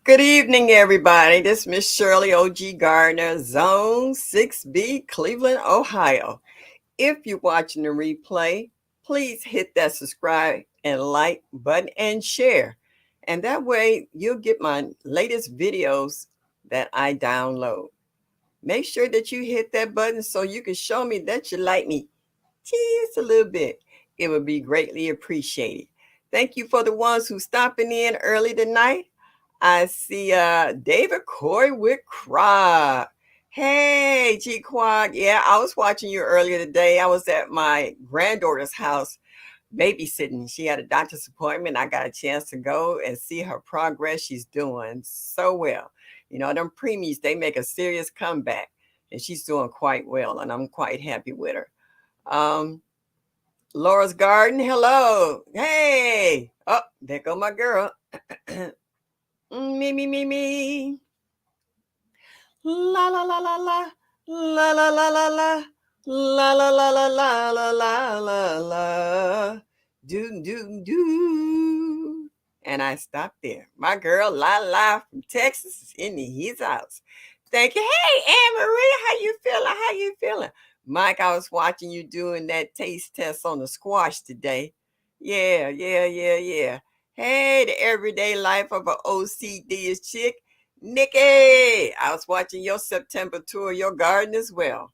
Good evening, everybody. This is Miss Shirley O.G. Gardner, Zone 6B, Cleveland, Ohio. If you're watching the replay, please hit that subscribe and like button and share. And that way you'll get my latest videos that I download. Make sure that you hit that button so you can show me that you like me just a little bit. It would be greatly appreciated. Thank you for the ones who stopping in early tonight. I see David Coy with Quad. Hey, G Quad. Yeah, I was watching you earlier today. I was at my granddaughter's house babysitting. She had a doctor's appointment. I got a chance to go and see her progress. She's doing so well. You know, them preemies, they make a serious comeback, and she's doing quite well, and I'm quite happy with her. Um, Laura's Garden, hello. Hey. Oh, there go my girl. Me. La la la la la. La la la la la. La la la la la la la la la. Do. And I stopped there. My girl La from Texas is in his house. Thank you. Hey, Anne Marie, how you feeling? How you feeling? Mike, I was watching you doing that taste test on the squash today. Yeah. Hey, the everyday life of an OCD is chick. Nikki, I was watching your September tour of your garden as well.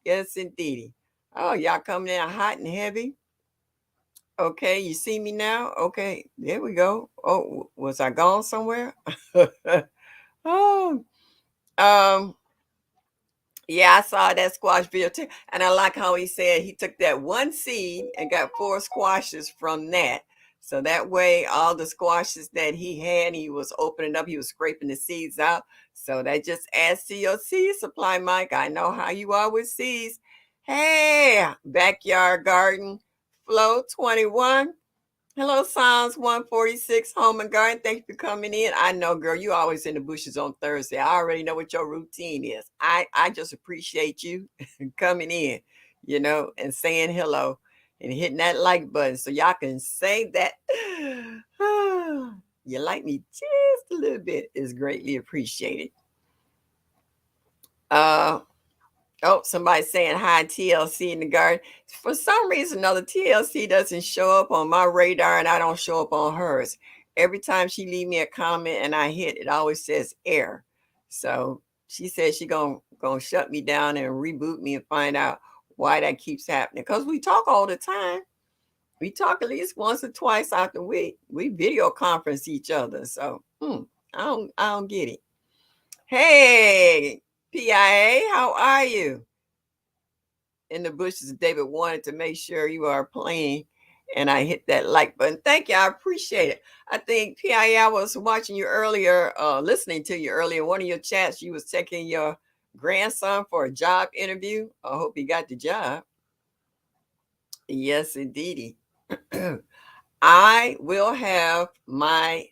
Yes, indeedy. Oh, y'all coming in hot and heavy. Okay, you see me now? Okay, there we go. Oh, was I gone somewhere? Oh, um, yeah, I saw that squash video too. And I like how he said he took that one seed and got four squashes from that. So that way, all the squashes that he had, he was opening up, he was scraping the seeds out. So that just adds to your seed supply, Mike. I know how you are with seeds. Hey, backyard garden, Flow 21. Hello, Psalms 146, Home and Garden. Thank you for coming in. I know, girl, you always in the bushes on Thursday. I already know what your routine is. I just appreciate you coming in, and saying hello and hitting that like button so y'all can say that you like me just a little bit is greatly appreciated. Uh Oh, somebody's saying hi, TLC in the garden. For some reason, or the TLC doesn't show up on my radar and I don't show up on hers. Every time she leave me a comment and I hit, it always says error. So she says she gonna shut me down and reboot me and find out why that keeps happening. Because we talk all the time. We talk at least once or twice out the week. We video conference each other. So I don't get it. Hey, PIA, how are you? In the bushes, David wanted to make sure you are playing, and I hit that like button. Thank you, I appreciate it. I think PIA was watching you earlier, listening to you earlier. One of your chats, you was taking your grandson for a job interview. I hope he got the job. Yes, indeedy. I will have my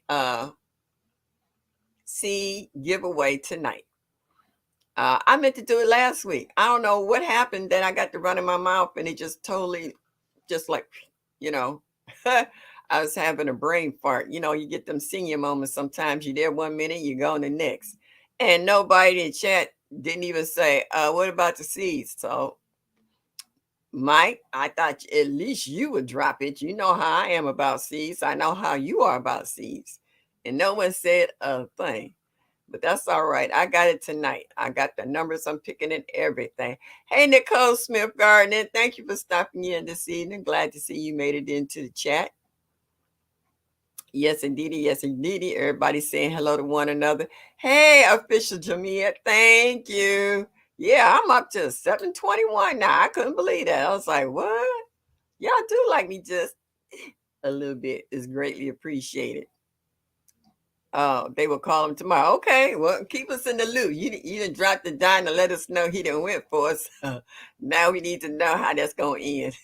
seed giveaway tonight. I meant to do it last week. I don't know what happened that I got to run in my mouth and it just totally, just like, you know, I was having a brain fart. You get them senior moments sometimes. You're there 1 minute, you go in the next. And nobody in chat didn't even say, what about the seeds? So, Mike, I thought at least you would drop it. You know how I am about seeds. I know how you are about seeds. And no one said a thing. But that's all right. I got it tonight. I got the numbers. I'm picking and everything. Hey, Nicole Smith Gardner. Thank you for stopping in this evening. Glad to see you made it into the chat. Yes, indeedy. Yes, indeedy. Everybody saying hello to one another. Hey, official Jamia. Thank you. Yeah, I'm up to 721 now. I couldn't believe that. I was like, what? Y'all do like me just a little bit. Is greatly appreciated. Oh, they will call him tomorrow. Okay, well, keep us in the loop. You didn't drop the dime to let us know he didn't win for us. Now we need to know how that's going to end.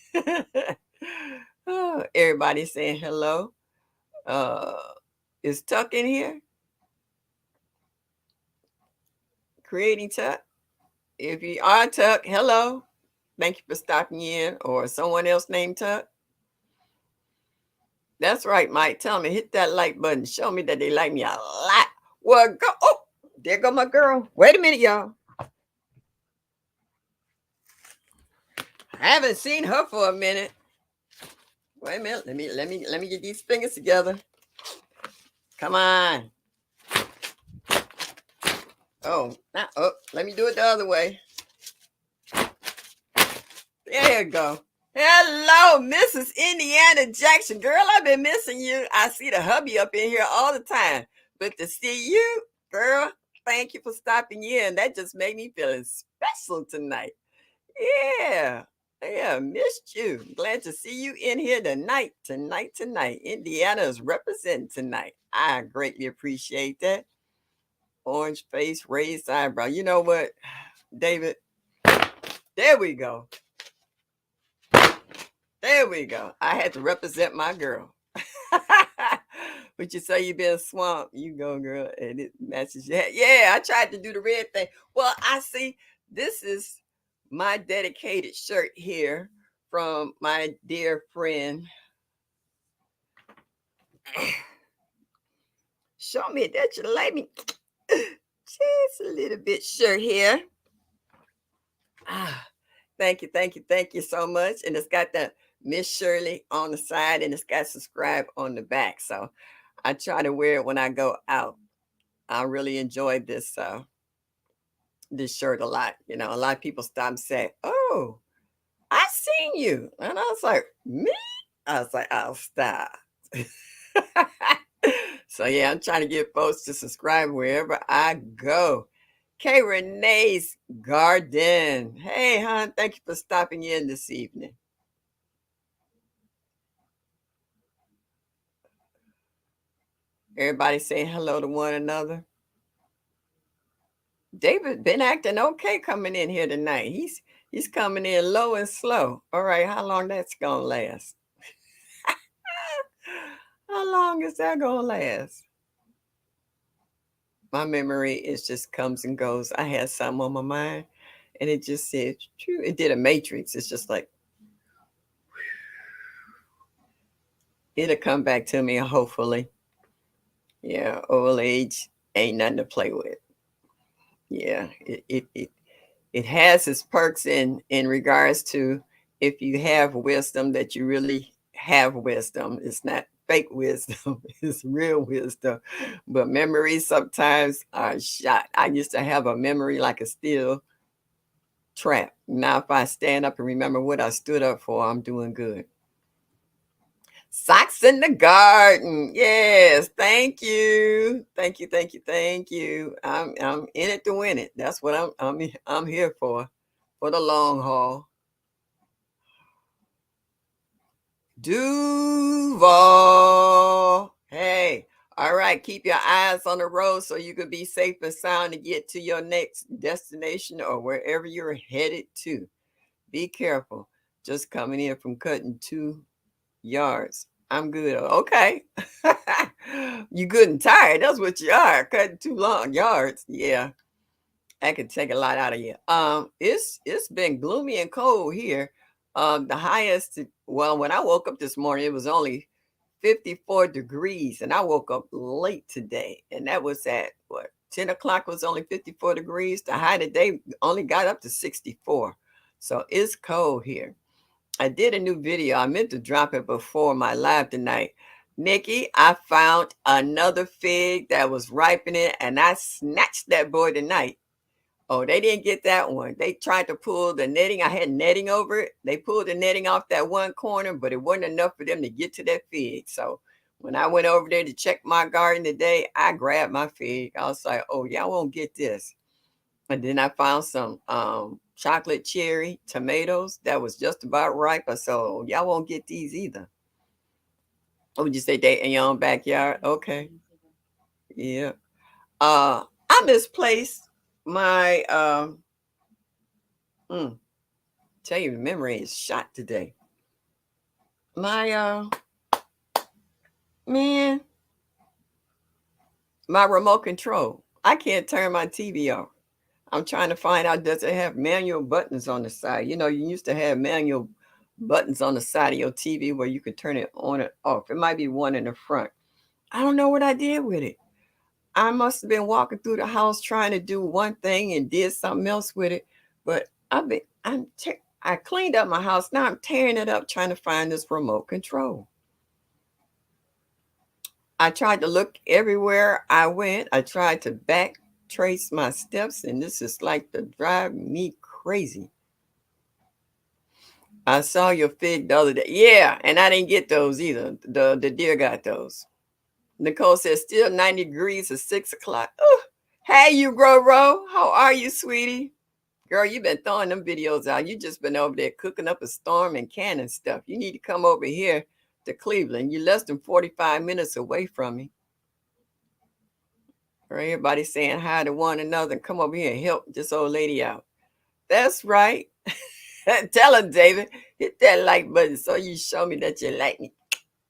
Oh, everybody saying hello. Uh, is Tuck in here? Creating Tuck. If you are Tuck, hello. Thank you for stopping in. Or someone else named Tuck. That's right, Mike. Tell me, hit that like button. Show me that they like me a lot. Well, go. Oh, there go my girl. Wait a minute, y'all. I haven't seen her for a minute. Wait a minute. Let me get these fingers together. Come on. Oh, not up. Let me do it the other way. There you go. Hello, Mrs. Indiana Jackson. Girl, I've been missing you. I see the hubby up in here all the time. But to see you, girl, thank you for stopping in. That just made me feeling special tonight. Yeah. Yeah, missed you. Glad to see you in here tonight. Indiana is representing tonight. I greatly appreciate that. Orange face, raised eyebrow. You know what, David? There we go. There we go. I had to represent my girl. But you say you been swamped. You go, girl, and it matches your head. Yeah, I tried to do the red thing. Well, I see this is my dedicated shirt here from my dear friend. Show me that you like me. Just a little bit shirt here. Ah, thank you so much. And it's got the Miss Shirley on the side and it's got subscribe on the back. So I try to wear it when I go out. I really enjoyed this shirt a lot. You know, a lot of people stop and say, "Oh, I seen you," and I was like, "Me?" I was like, "Oh, stop." So yeah, I'm trying to get folks to subscribe wherever I go. K Renee's Garden. Hey, hon, thank you for stopping in this evening. Everybody saying hello to one another. David been acting okay coming in here tonight. He's coming in low and slow. All right, how long that's gonna last? How long is that gonna last? My memory is just comes and goes. I had something on my mind, and it just said, "Phew," it did a matrix. It's just like it'll come back to me, hopefully. Yeah, old age ain't nothing to play with. Yeah, it has its perks in regards to if you have wisdom that you really have wisdom. It's not fake wisdom, it's real wisdom. But memories sometimes are shot. I used to have a memory like a steel trap. Now if I stand up and remember what I stood up for, I'm doing good. Socks in the garden. Yes, thank you. Thank you. I'm in it to win it. That's what I'm here for the long haul. Duval. Hey, all right. Keep your eyes on the road so you can be safe and sound to get to your next destination or wherever you're headed to. Be careful. Just coming in from cutting 2 yards. I'm good. Okay. You good and tired. That's what you are. Cutting too long yards. Yeah. That could take a lot out of you. It's been gloomy and cold here. The highest, well, when I woke up this morning, it was only 54 degrees, and I woke up late today, and that was at what 10 o'clock was only 54 degrees. The high today only got up to 64, so it's cold here. I did a new video. I meant to drop it before my live tonight. Nikki, I found another fig that was ripening, and I snatched that boy tonight. Oh, they didn't get that one. They tried to pull the netting. I had netting over it. They pulled the netting off that one corner, but it wasn't enough for them to get to that fig. So when I went over there to check my garden today, I grabbed my fig. I was like, oh, y'all won't get this. And then I found some chocolate cherry tomatoes that was just about ripe. I said, oh, y'all won't get these either. What would you say they in your own backyard? Okay. Yeah. I misplaced my mm, tell you, memory is shot today. My man, my remote control. I can't turn my TV off. I'm trying to find out does it have manual buttons on the side? You know, you used to have manual buttons on the side of your TV where you could turn it on and off. It might be one in the front. I don't know what I did with it. I must have been walking through the house trying to do one thing and did something else with it. But I cleaned up my house. Now I'm tearing it up trying to find this remote control. I tried to look everywhere I went. I tried to back trace my steps, and this is like to drive me crazy. I saw your fig the other day. Yeah, and I didn't get those either. The deer got those. Nicole says still 90 degrees at 6 o'clock. Oh, hey, you Roro. How are you, sweetie? Girl, you been throwing them videos out. You just been over there cooking up a storm and canning stuff. You need to come over here to Cleveland. You're less than 45 minutes away from me. Or everybody saying hi to one another and come over here and help this old lady out. That's right. Tell her, David, hit that like button so you show me that you like me.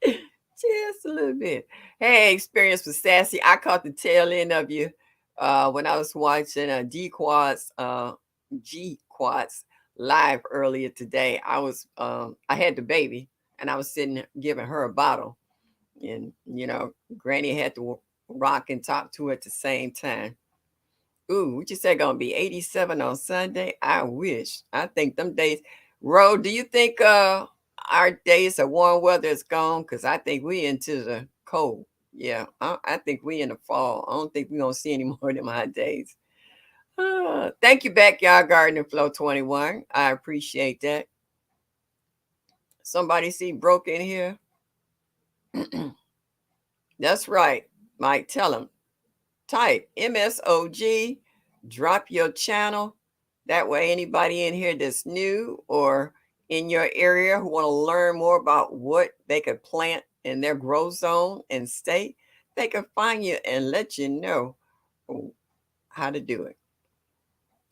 Just a little bit. Hey, Experience with Sassy. I caught the tail end of you when I was watching G Quads live earlier today. I had the baby and I was sitting giving her a bottle, and Granny had to rock and talk to her at the same time. Ooh, what you say gonna be 87 on Sunday? I wish. I think them days. Ro, do you think our days of warm weather is gone? Because I think we into the cold. Yeah, I think we in the fall. I don't think we're gonna see any more of them hot days. Thank you, Backyard Gardener Flow 21. I appreciate that. Somebody see broke in here? That's right. Mike, tell him. Type MSOG, drop your channel. That way, anybody in here that's new or in your area who want to learn more about what they could plant in their growth zone and state, they can find you and let you know how to do it.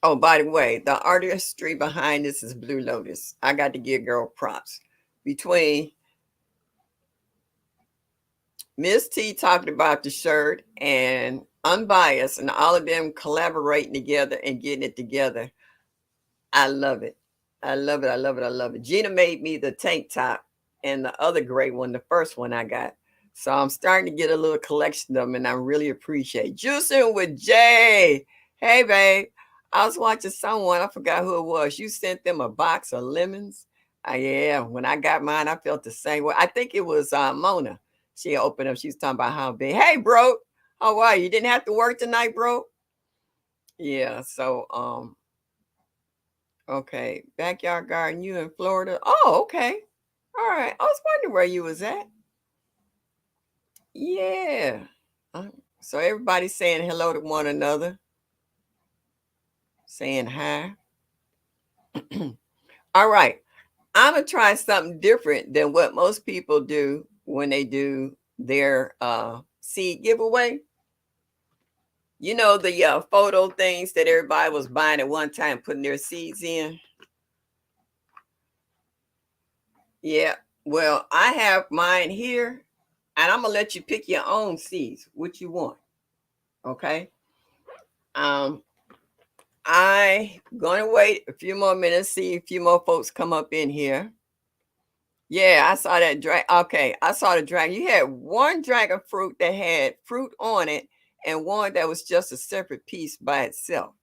Oh, by the way, the artistry behind this is Blue Lotus. I got to give girl props. Between Miss T talking about the shirt and Unbiased and all of them collaborating together and getting it together. I love it. I love it. I love it. I love it. Gina made me the tank top and the other gray one, the first one I got. So I'm starting to get a little collection of them and I really appreciate Juicing with Jay. Hey, babe. I was watching someone, I forgot who it was. You sent them a box of lemons. Yeah, when I got mine, I felt the same way. I think it was Mona. She opened up. She was talking about how big. Hey, bro. How are you? You didn't have to work tonight, bro? Yeah, so okay. Backyard garden, you in Florida? Oh, okay. All right. I was wondering where you was at. Yeah. Uh, So everybody's saying hello to one another, saying hi. All right. I'm gonna try something different than what most people do when they do their seed giveaway. You know the photo things that everybody was buying at one time, putting their seeds in. Yeah. Well, I have mine here, and I'm gonna let you pick your own seeds, what you want. Okay. Um, I gonna wait a few more minutes, see a few more folks come up in here. Yeah, I saw that drag. Okay, I saw the dragon. You had one dragon fruit that had fruit on it, and one that was just a separate piece by itself.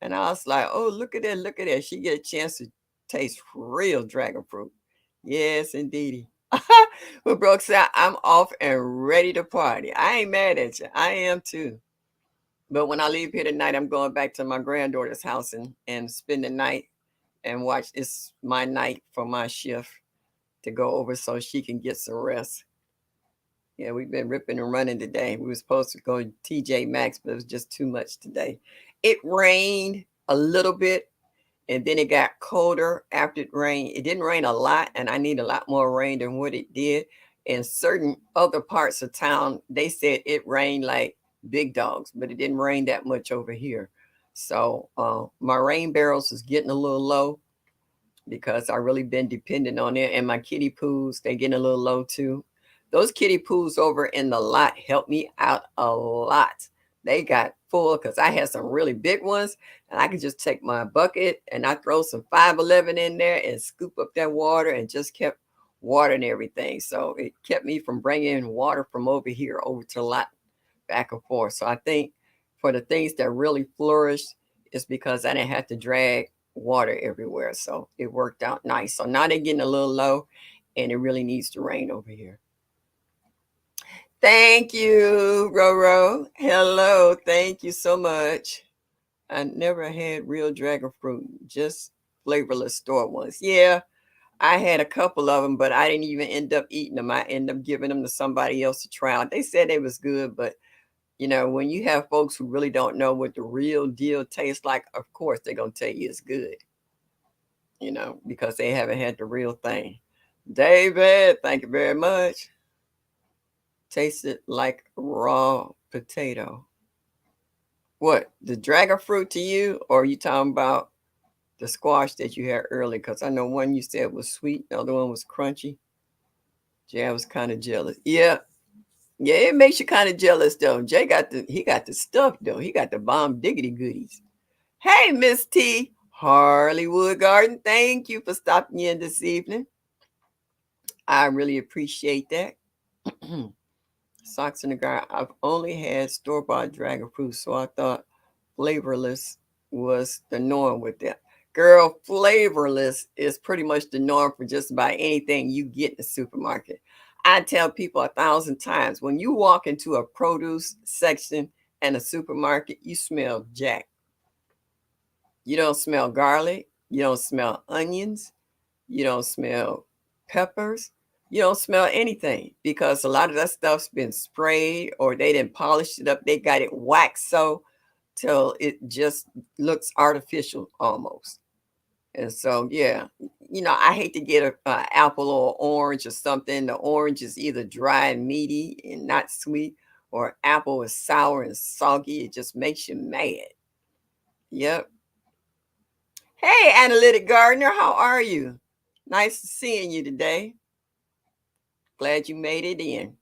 And I was like, "Oh, look at that! Look at that!" She get a chance to taste real dragon fruit. Yes, indeedy. But Brooke said, "I'm off and ready to party." I ain't mad at you. I am too. But when I leave here tonight, I'm going back to my granddaughter's house and spend the night and watch. It's my night for my shift to go over so she can get some rest. Yeah, we've been ripping and running today. We were supposed to go to TJ Maxx, but it was just too much today. It rained a little bit and then it got colder after it rained. It didn't rain a lot, and I need a lot more rain than what it did. In certain other parts of town, they said it rained like big dogs, but it didn't rain that much over here. So my rain barrels is getting a little low because I really been dependent on it. And my kiddie pools, they getting a little low too. Those kiddie pools over in the lot helped me out a lot. They got full because I had some really big ones, and I could just take my bucket and I throw some 511 in there and scoop up that water and just kept watering everything. So it kept me from bringing water from over here over to the lot back and forth. So I think for the things that really flourished is because I didn't have to drag water everywhere. So it worked out nice. So now they're getting a little low and it really needs to rain over here. Thank you, Roro. Hello. Thank you so much. I never had real dragon fruit, just flavorless store ones. Yeah, I had a couple of them, but I didn't even end up eating them. I ended up giving them to somebody else to try out. They said it was good, but when you have folks who really don't know what the real deal tastes like, of course they're gonna tell you it's good, because they haven't had the real thing. David, thank you very much. Tasted like raw potato. What, the dragon fruit to you, or are you talking about the squash that you had earlier? Because I know one you said was sweet, the other one was crunchy. Jay, I was kind of jealous. Yeah, yeah, it makes you kind of jealous though. Jay got the stuff though. He got the bomb diggity goodies. Hey, Miss T, Harleywood Garden, thank you for stopping in this evening. I really appreciate that. Socks in the garden. I've only had store-bought dragon fruit, so I thought flavorless was the norm with that. Girl, flavorless is pretty much the norm for just about anything you get in the supermarket. I tell people 1,000 times, when you walk into a produce section in a supermarket, you smell jack. You don't smell garlic. You don't smell onions. You don't smell peppers. You don't smell anything because a lot of that stuff's been sprayed or they didn't polish it up. They got it waxed so till it just looks artificial almost. And so, yeah, I hate to get a apple or orange or something. The orange is either dry and meaty and not sweet, or apple is sour and soggy. It just makes you mad. Yep. Hey, Analytic Gardener, how are you? Nice seeing you today. Glad you made it in.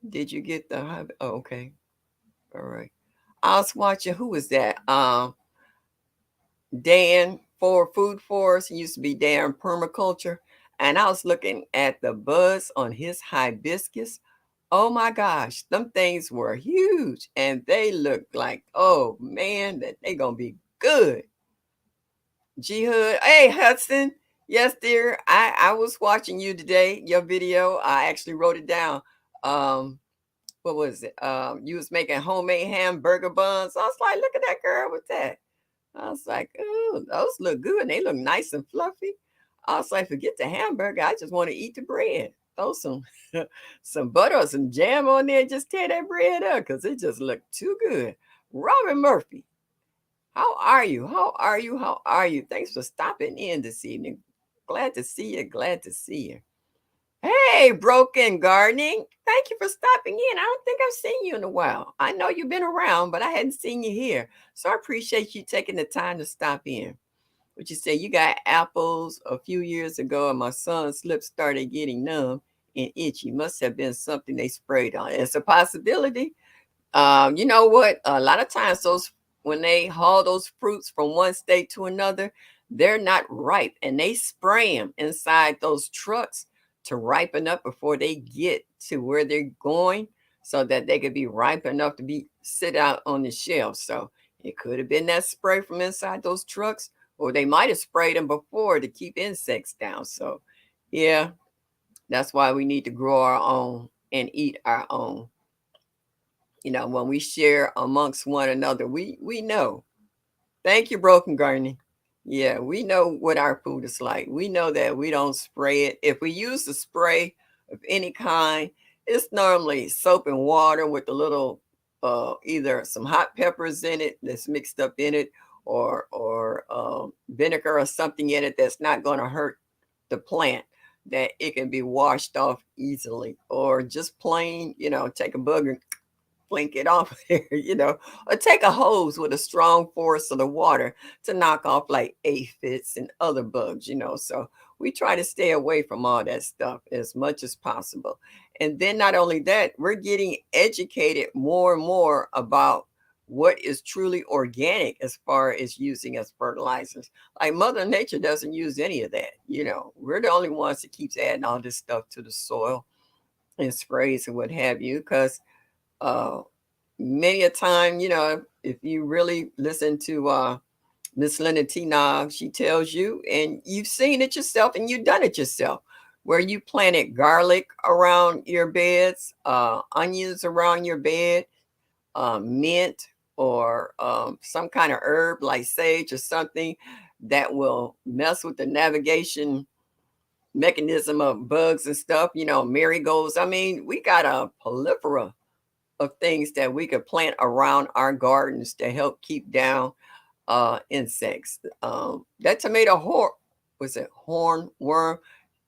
Did you get the hobby? Oh, okay. All right. I was watching, who was that? Dan for Food Forest. He used to be Dan Permaculture. And I was looking at the buds on his hibiscus. Oh my gosh, them things were huge. And they looked like, oh man, that they gonna be good. G Hood. Hey Hudson. Yes, dear. I was watching you today, your video. I actually wrote it down. Um, what was it? You was making homemade hamburger buns. I was like, look at that girl with that. I was like, oh, those look good. And they look nice and fluffy. I was like, forget the hamburger. I just want to eat the bread. Throw some some butter or some jam on there. Just tear that bread up because it just looked too good. Robin Murphy, how are you? How are you? How are you? Thanks for stopping in this evening. Glad to see you. Glad to see you. Hey, Broken Gardening. Thank you for stopping in. I don't think I've seen you in a while. I know you've been around, but I hadn't seen you here. So I appreciate you taking the time to stop in. But you say you got apples a few years ago, and my son's lips started getting numb and itchy. Must have been something they sprayed on. It's a possibility. You know what? A lot of times those when they haul those fruits from one state to another, they're not ripe and they spray them inside those trucks to ripen up before they get to where they're going so that they could be ripe enough to be sit out on the shelf. So it could have been that spray from inside those trucks, or they might have sprayed them before to keep insects down. So yeah, that's why we need to grow our own and eat our own. When we share amongst one another, we know. Thank you, Broken Gardening. Yeah, we know what our food is like. We know that we don't spray it. If we use the spray of any kind, it's normally soap and water with a little either some hot peppers in it that's mixed up in it, or vinegar or something in it that's not going to hurt the plant, that it can be washed off easily, or just plain, take a bug and blink it off there, or take a hose with a strong force of the water to knock off like aphids and other bugs, So we try to stay away from all that stuff as much as possible. And then not only that, we're getting educated more and more about what is truly organic as far as using as fertilizers. Like Mother Nature doesn't use any of that. We're the only ones that keeps adding all this stuff to the soil and sprays and what have you, because uh, many a time, if you really listen to Miss Linda T. Nog, she tells you, and you've seen it yourself and you've done it yourself, where you planted garlic around your beds, onions around your bed, mint, or some kind of herb like sage or something that will mess with the navigation mechanism of bugs and stuff, marigolds. I mean, we got a plethora of things that we could plant around our gardens to help keep down insects. That tomato was it hornworm?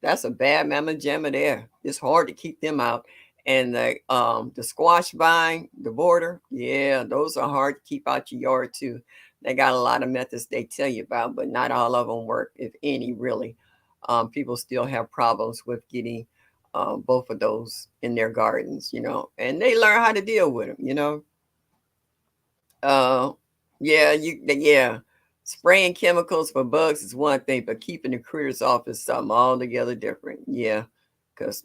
That's a bad mamma jamma there. It's hard to keep them out. And the squash vine, the border, yeah, those are hard to keep out your yard too. They got a lot of methods they tell you about, but not all of them work, if any, really. People still have problems with getting both of those in their gardens, and they learn. How to deal with them. Uh, yeah. Spraying chemicals for bugs is one thing, but keeping the critters off is something altogether different. Yeah, because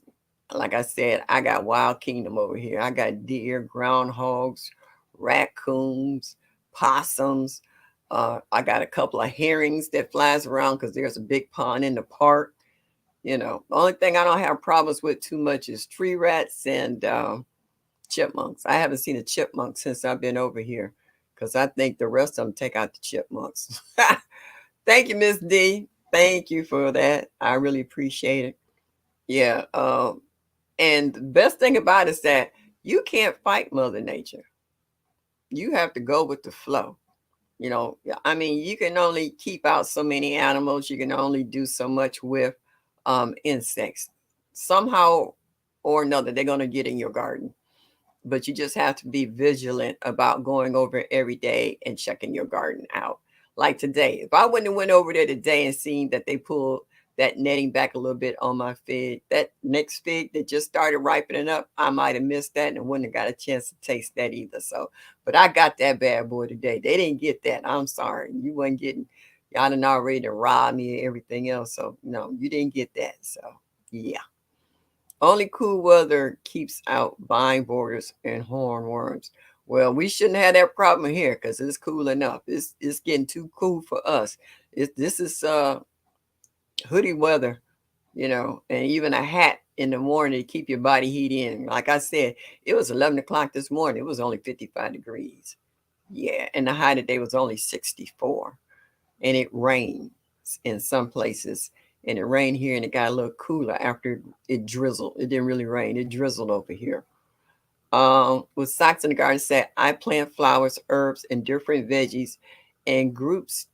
like I said, I got wild kingdom over here. I got deer, groundhogs, raccoons, possums. I got a couple of herrings that flies around because there's a big pond in the park. The only thing I don't have problems with too much is tree rats and chipmunks. I haven't seen a chipmunk since I've been over here because I think the rest of them take out the chipmunks. Thank you, Miss D. Thank you for that. I really appreciate it. Yeah. And the best thing about it is that you can't fight Mother Nature. You have to go with the flow. I mean, you can only keep out so many animals. You can only do so much with insects. Somehow or another, they're going to get in your garden, but you just have to be vigilant about going over every day and checking your garden out. Like today, if I wouldn't have went over there today and seen that they pulled that netting back a little bit on my fig, that next fig that just started ripening up, I might have missed that and wouldn't have got a chance to taste that either. So, but I got that bad boy today. They didn't get that. I'm sorry. You wasn't getting, y'all done already to rob me and everything else. So, no, you didn't get that. So, yeah. Only cool weather keeps out vine borders and hornworms. Well, we shouldn't have that problem here because it's cool enough. It's getting too cool for us. This is hoodie weather, and even a hat in the morning to keep your body heat in. Like I said, it was 11 o'clock this morning. It was only 55 degrees. Yeah, and the high today was only 64, and it rained in some places. And it rained here and it got a little cooler after it drizzled. It didn't really rain, it drizzled over here. With Socks in the Garden said, I plant flowers, herbs, and different veggies and groups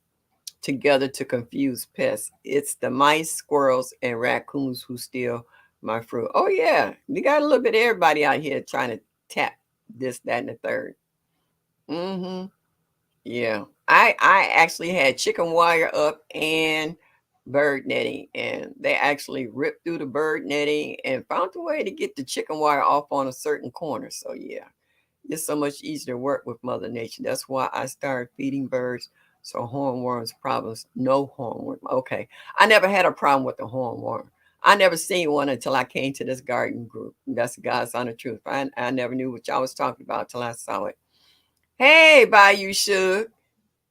together to confuse pests. It's the mice, squirrels, and raccoons who steal my fruit. Oh, yeah. We got a little bit of everybody out here trying to tap this, that, and the third. Mm-hmm. Yeah. I actually had chicken wire up and bird netting, and they actually ripped through the bird netting and found a way to get the chicken wire off on a certain corner. So yeah, it's so much easier to work with Mother Nature. That's why I started feeding birds. So hornworms problems, no hornworm. Okay. I never had a problem with the hornworm. I never seen one until I came to this garden group. That's God's honest truth. I never knew what y'all was talking about till I saw it. Hey, Bayou Suge.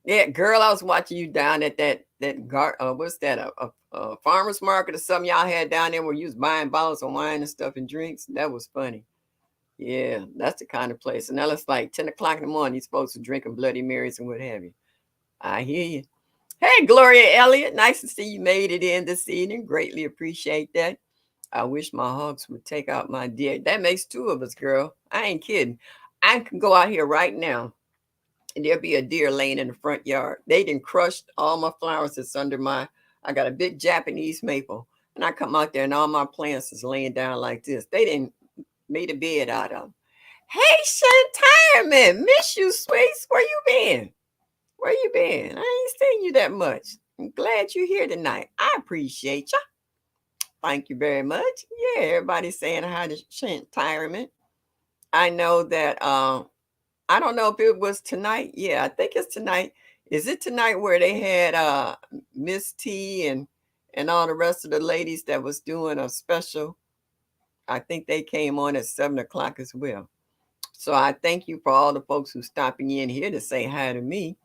Yeah, girl, I was watching you down at what's that? A farmer's market or something y'all had down there where you was buying bottles of wine and stuff and drinks. That was funny. Yeah, that's the kind of place. And now it's like 10 o'clock in the morning. You're supposed to drinking Bloody Marys and what have you. I hear you. Hey, Gloria Elliott. Nice to see you made it in this evening. Greatly appreciate that. I wish my hogs would take out my deer. That makes two of us, girl. I ain't kidding. I can go out here right now and there'll be a deer laying in the front yard. They done crushed all my flowers that's under I got a big Japanese maple. And I come out there and all my plants is laying down like this. They didn't made a bed out of them. Hey, Shantirement, miss you, sweets. Where you been? Where you been? I ain't seen you that much. I'm glad you're here tonight. I appreciate you. Thank you very much. Yeah, everybody's saying hi to Shantirement. I know that I don't know if it was tonight. Yeah, I think it's tonight. Is it tonight where they had Miss T and all the rest of the ladies that was doing a special? I think they came on at 7 o'clock as well. So I thank you for all the folks who's stopping in here to say hi to me.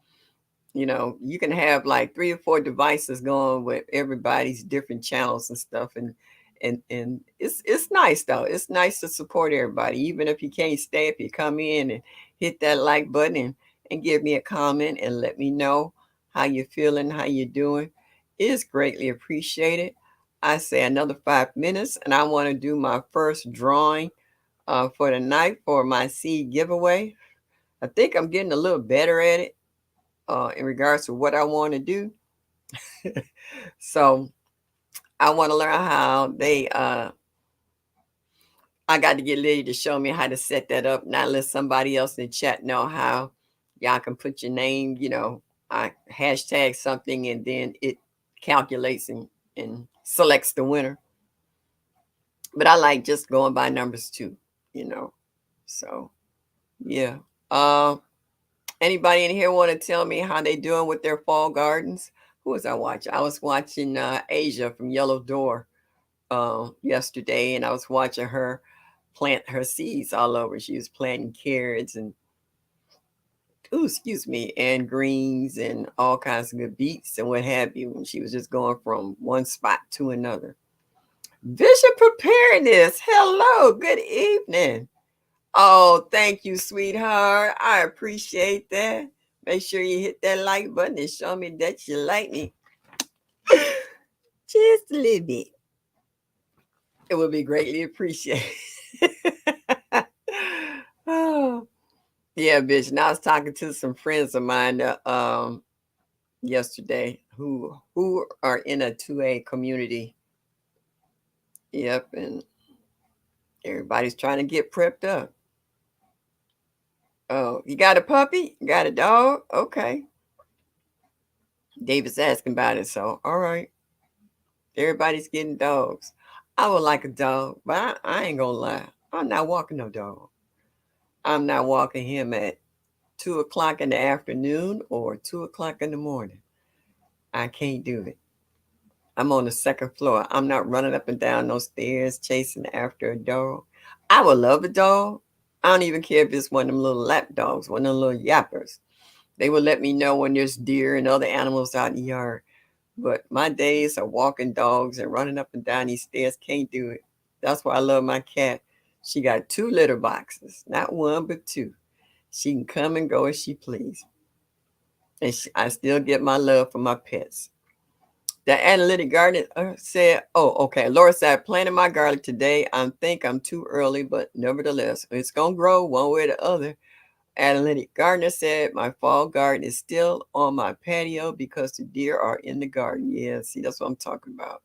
You can have like 3 or 4 devices going with everybody's different channels and stuff, and it's nice though. It's nice to support everybody, even if you can't stay. If you come in and hit that like button and give me a comment and let me know how you're feeling, how you're doing, it's greatly appreciated. I say another 5 minutes, and I want to do my first drawing for the night for my seed giveaway. I think I'm getting a little better at it in regards to what I want to do. So I want to learn how I got to get Lily to show me how to set that up, not let somebody else in the chat know how y'all can put your name, I hashtag something and then it calculates and selects the winner. But I like just going by numbers too. So yeah. Anybody in here want to tell me how they doing with their fall gardens? Who was I watching? I was watching Asia from Yellow Door yesterday, and I was watching her plant her seeds all over. She was planting carrots and and greens and all kinds of good beets and what have you. And she was just going from one spot to another. Vision Preparedness. Hello, good evening. Oh, thank you, sweetheart. I appreciate that. Make sure you hit that like button and show me that you like me. Just a little bit. It would be greatly appreciated. Oh, yeah, bitch. And I was talking to some friends of mine yesterday who are in a 2A community. Yep, and everybody's trying to get prepped up. Oh, you got a puppy? You got a dog? Okay. David's asking about it, so all right. Everybody's getting dogs. I would like a dog, but I ain't gonna lie. I'm not walking no dog. I'm not walking him at 2 o'clock in the afternoon or 2 o'clock in the morning. I can't do it. I'm on the second floor. I'm not running up and down those stairs chasing after a dog. I would love a dog. I don't even care if it's one of them little lap dogs, one of them little yappers. They will let me know when there's deer and other animals out in the yard. But my days of walking dogs and running up and down these stairs, can't do it. That's why I love my cat. She got 2 litter boxes, not one, but 2. She can come and go as she please. And I still get my love for my pets. The analytic garden said, oh, okay. Laura said, planting my garlic today. I think I'm too early, but nevertheless, it's going to grow one way or the other. Analytic gardener said, my fall garden is still on my patio because the deer are in the garden. Yeah, see, that's what I'm talking about.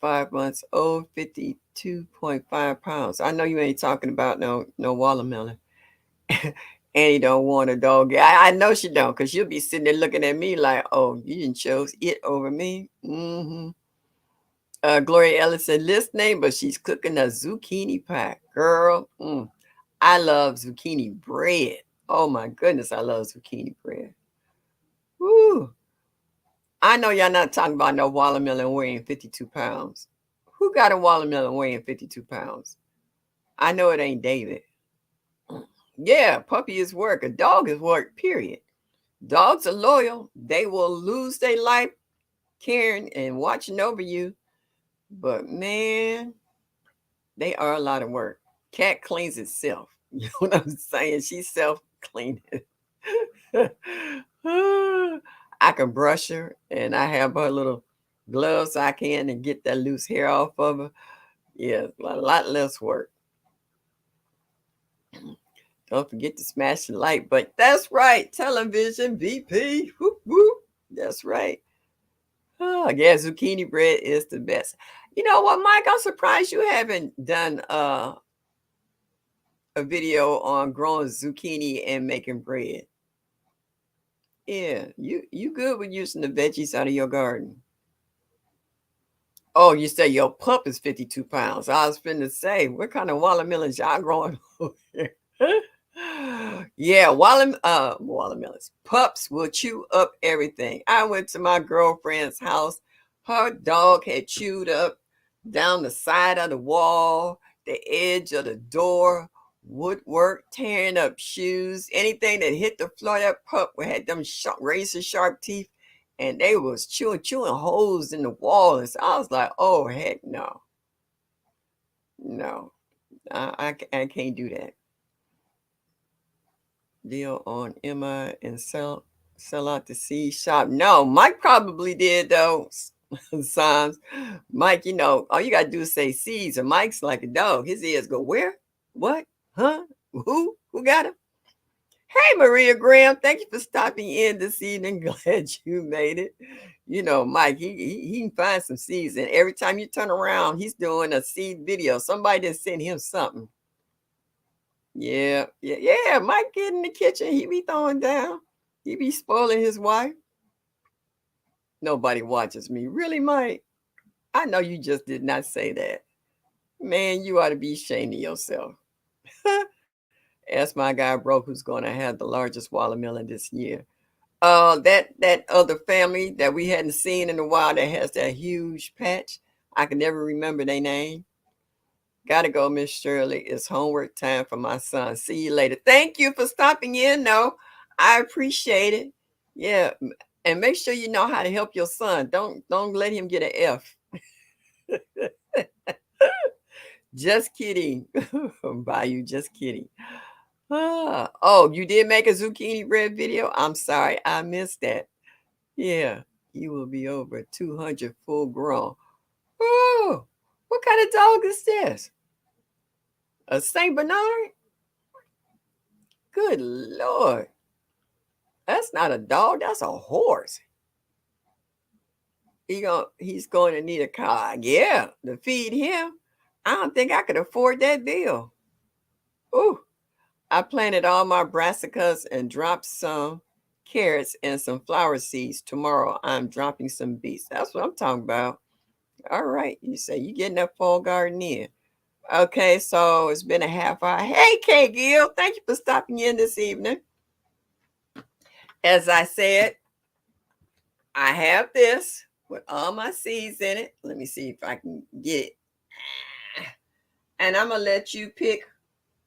5 months old, 52.5 pounds. I know you ain't talking about no watermelon. Annie don't want a dog. I know she don't, because she'll be sitting there looking at me like, oh, you didn't chose it over me. Mm-hmm. Gloria Ellis said, listening, but she's cooking a zucchini pie. Girl, I love zucchini bread. Oh, my goodness, I love zucchini bread. Woo. I know y'all not talking about no watermelon weighing 52 pounds. Who got a watermelon weighing 52 pounds? I know it ain't David. Yeah, puppy is work. A dog is work, period. Dogs are loyal. They will lose their life caring and watching over you. But man, they are a lot of work. Cat cleans itself. You know what I'm saying? She's self-cleaning. I can brush her and I have her little gloves I can and get that loose hair off of her. Yeah, a lot less work. Don't forget to smash the like button. That's right. Television VP. Whoop, whoop. That's right. Oh, yeah, zucchini bread is the best. You know what, Mike? I'm surprised you haven't done a video on growing zucchini and making bread. Yeah, you good with using the veggies out of your garden. Oh, you say your pup is 52 pounds. I was finna say, what kind of watermelons y'all growing over here? Yeah, watermelons. Pups will chew up everything. I went to my girlfriend's house. Her dog had chewed up down the side of the wall, the edge of the door, woodwork, tearing up shoes, anything that hit the floor. That pup had them razor sharp teeth, and they was chewing holes in the walls. I was like, oh heck no, no, I can't do that. Deal on Emma and sell out the seed shop. No, Mike probably did though. Sometimes Mike, all you gotta do is say seeds, and Mike's like a dog. His ears go where? What? Huh? Who got him? Hey, Maria Graham, thank you for stopping in this evening. Glad you made it. Mike, he can find some seeds, and every time you turn around, he's doing a seed video. Somebody just sent him something. Yeah. Mike get in the kitchen. He be throwing down. He be spoiling his wife. Nobody watches me. Really, Mike? I know you just did not say that. Man, you ought to be ashamed of yourself. Ask my guy Broke, who's going to have the largest watermelon this year. That other family that we hadn't seen in a while that has that huge patch. I can never remember their name. Gotta go, Miss Shirley. It's homework time for my son. See you later. Thank you for stopping in, though. I appreciate it. Yeah. And make sure you know how to help your son. Don't let him get an F. Just kidding. Bayou, just kidding. Oh, you did make a zucchini bread video? I'm sorry, I missed that. Yeah, you will be over 200 full grown. Oh, what kind of dog is this? A Saint Bernard? Good Lord. That's not a dog, that's a horse. He's going to need a car. Yeah, to feed him. I don't think I could afford that bill. Ooh, I planted all my brassicas and dropped some carrots and some flower seeds. Tomorrow I'm dropping some beets. That's what I'm talking about. All right. You say you getting that fall garden in. Okay, so it's been a half hour. Hey, Kay Gill, thank you for stopping in this evening. As I said, I have this with all my seeds in it. Let me see if I can get it. And I'm going to let you pick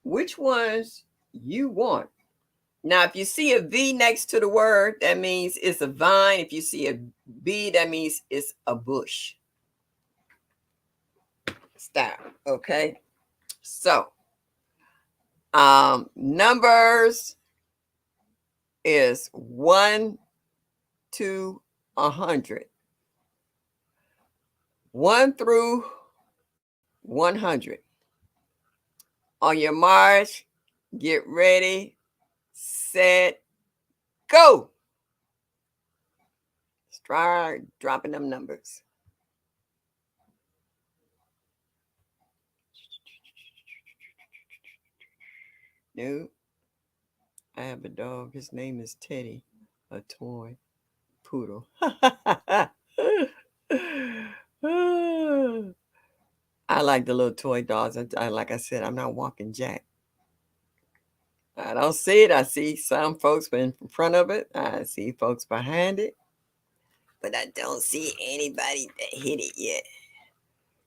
which ones you want. Now, if you see a V next to the word, that means it's a vine. If you see a B, that means it's a bush. Stop. Okay. So, numbers is 1 to 100. 1 through 100. On your march, get ready, set, go. Start dropping them numbers. No, I have a dog. His name is Teddy, a toy poodle. I like the little toy dogs. Like I said, I'm not walking Jack. I don't see it. I see some folks in front of it. I see folks behind it. But I don't see anybody that hit it yet.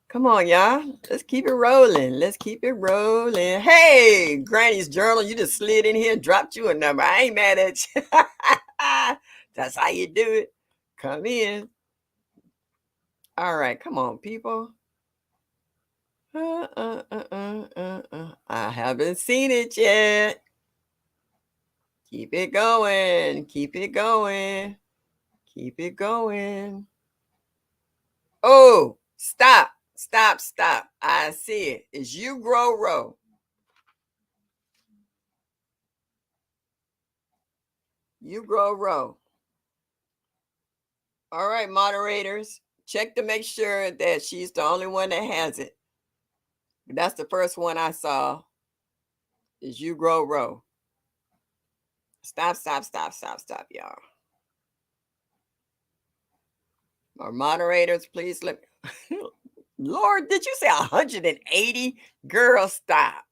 Come on, y'all. Let's keep it rolling. Let's keep it rolling. Hey, Granny's Journal, you just slid in here and dropped you a number. I ain't mad at you. That's how you do it. Come in. All right, come on, people. I haven't seen it yet. Keep it going. Keep it going. Keep it going. Oh, stop. Stop. I see it. It's You Grow Row. You Grow Row. All right, moderators. Check to make sure that she's the only one that has it. That's the first one I saw. Is You Grow Row. Stop, y'all. Our moderators, please let me. Lord, did you say 180? Girl, stop.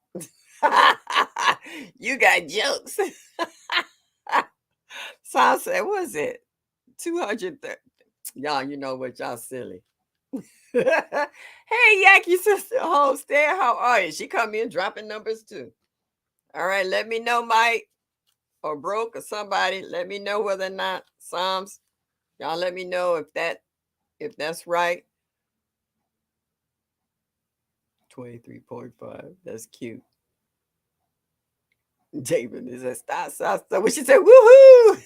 You got jokes. So I said, what is it? 230. Y'all, you know what? Y'all silly. Hey, Yaki sister Homestead, how are you? She come in dropping numbers too. All right, let me know, Mike or Brooke or somebody. Let me know whether or not Psalms. Y'all let me know if that's right. 23.5. That's cute. David is a stop. What she said, woohoo!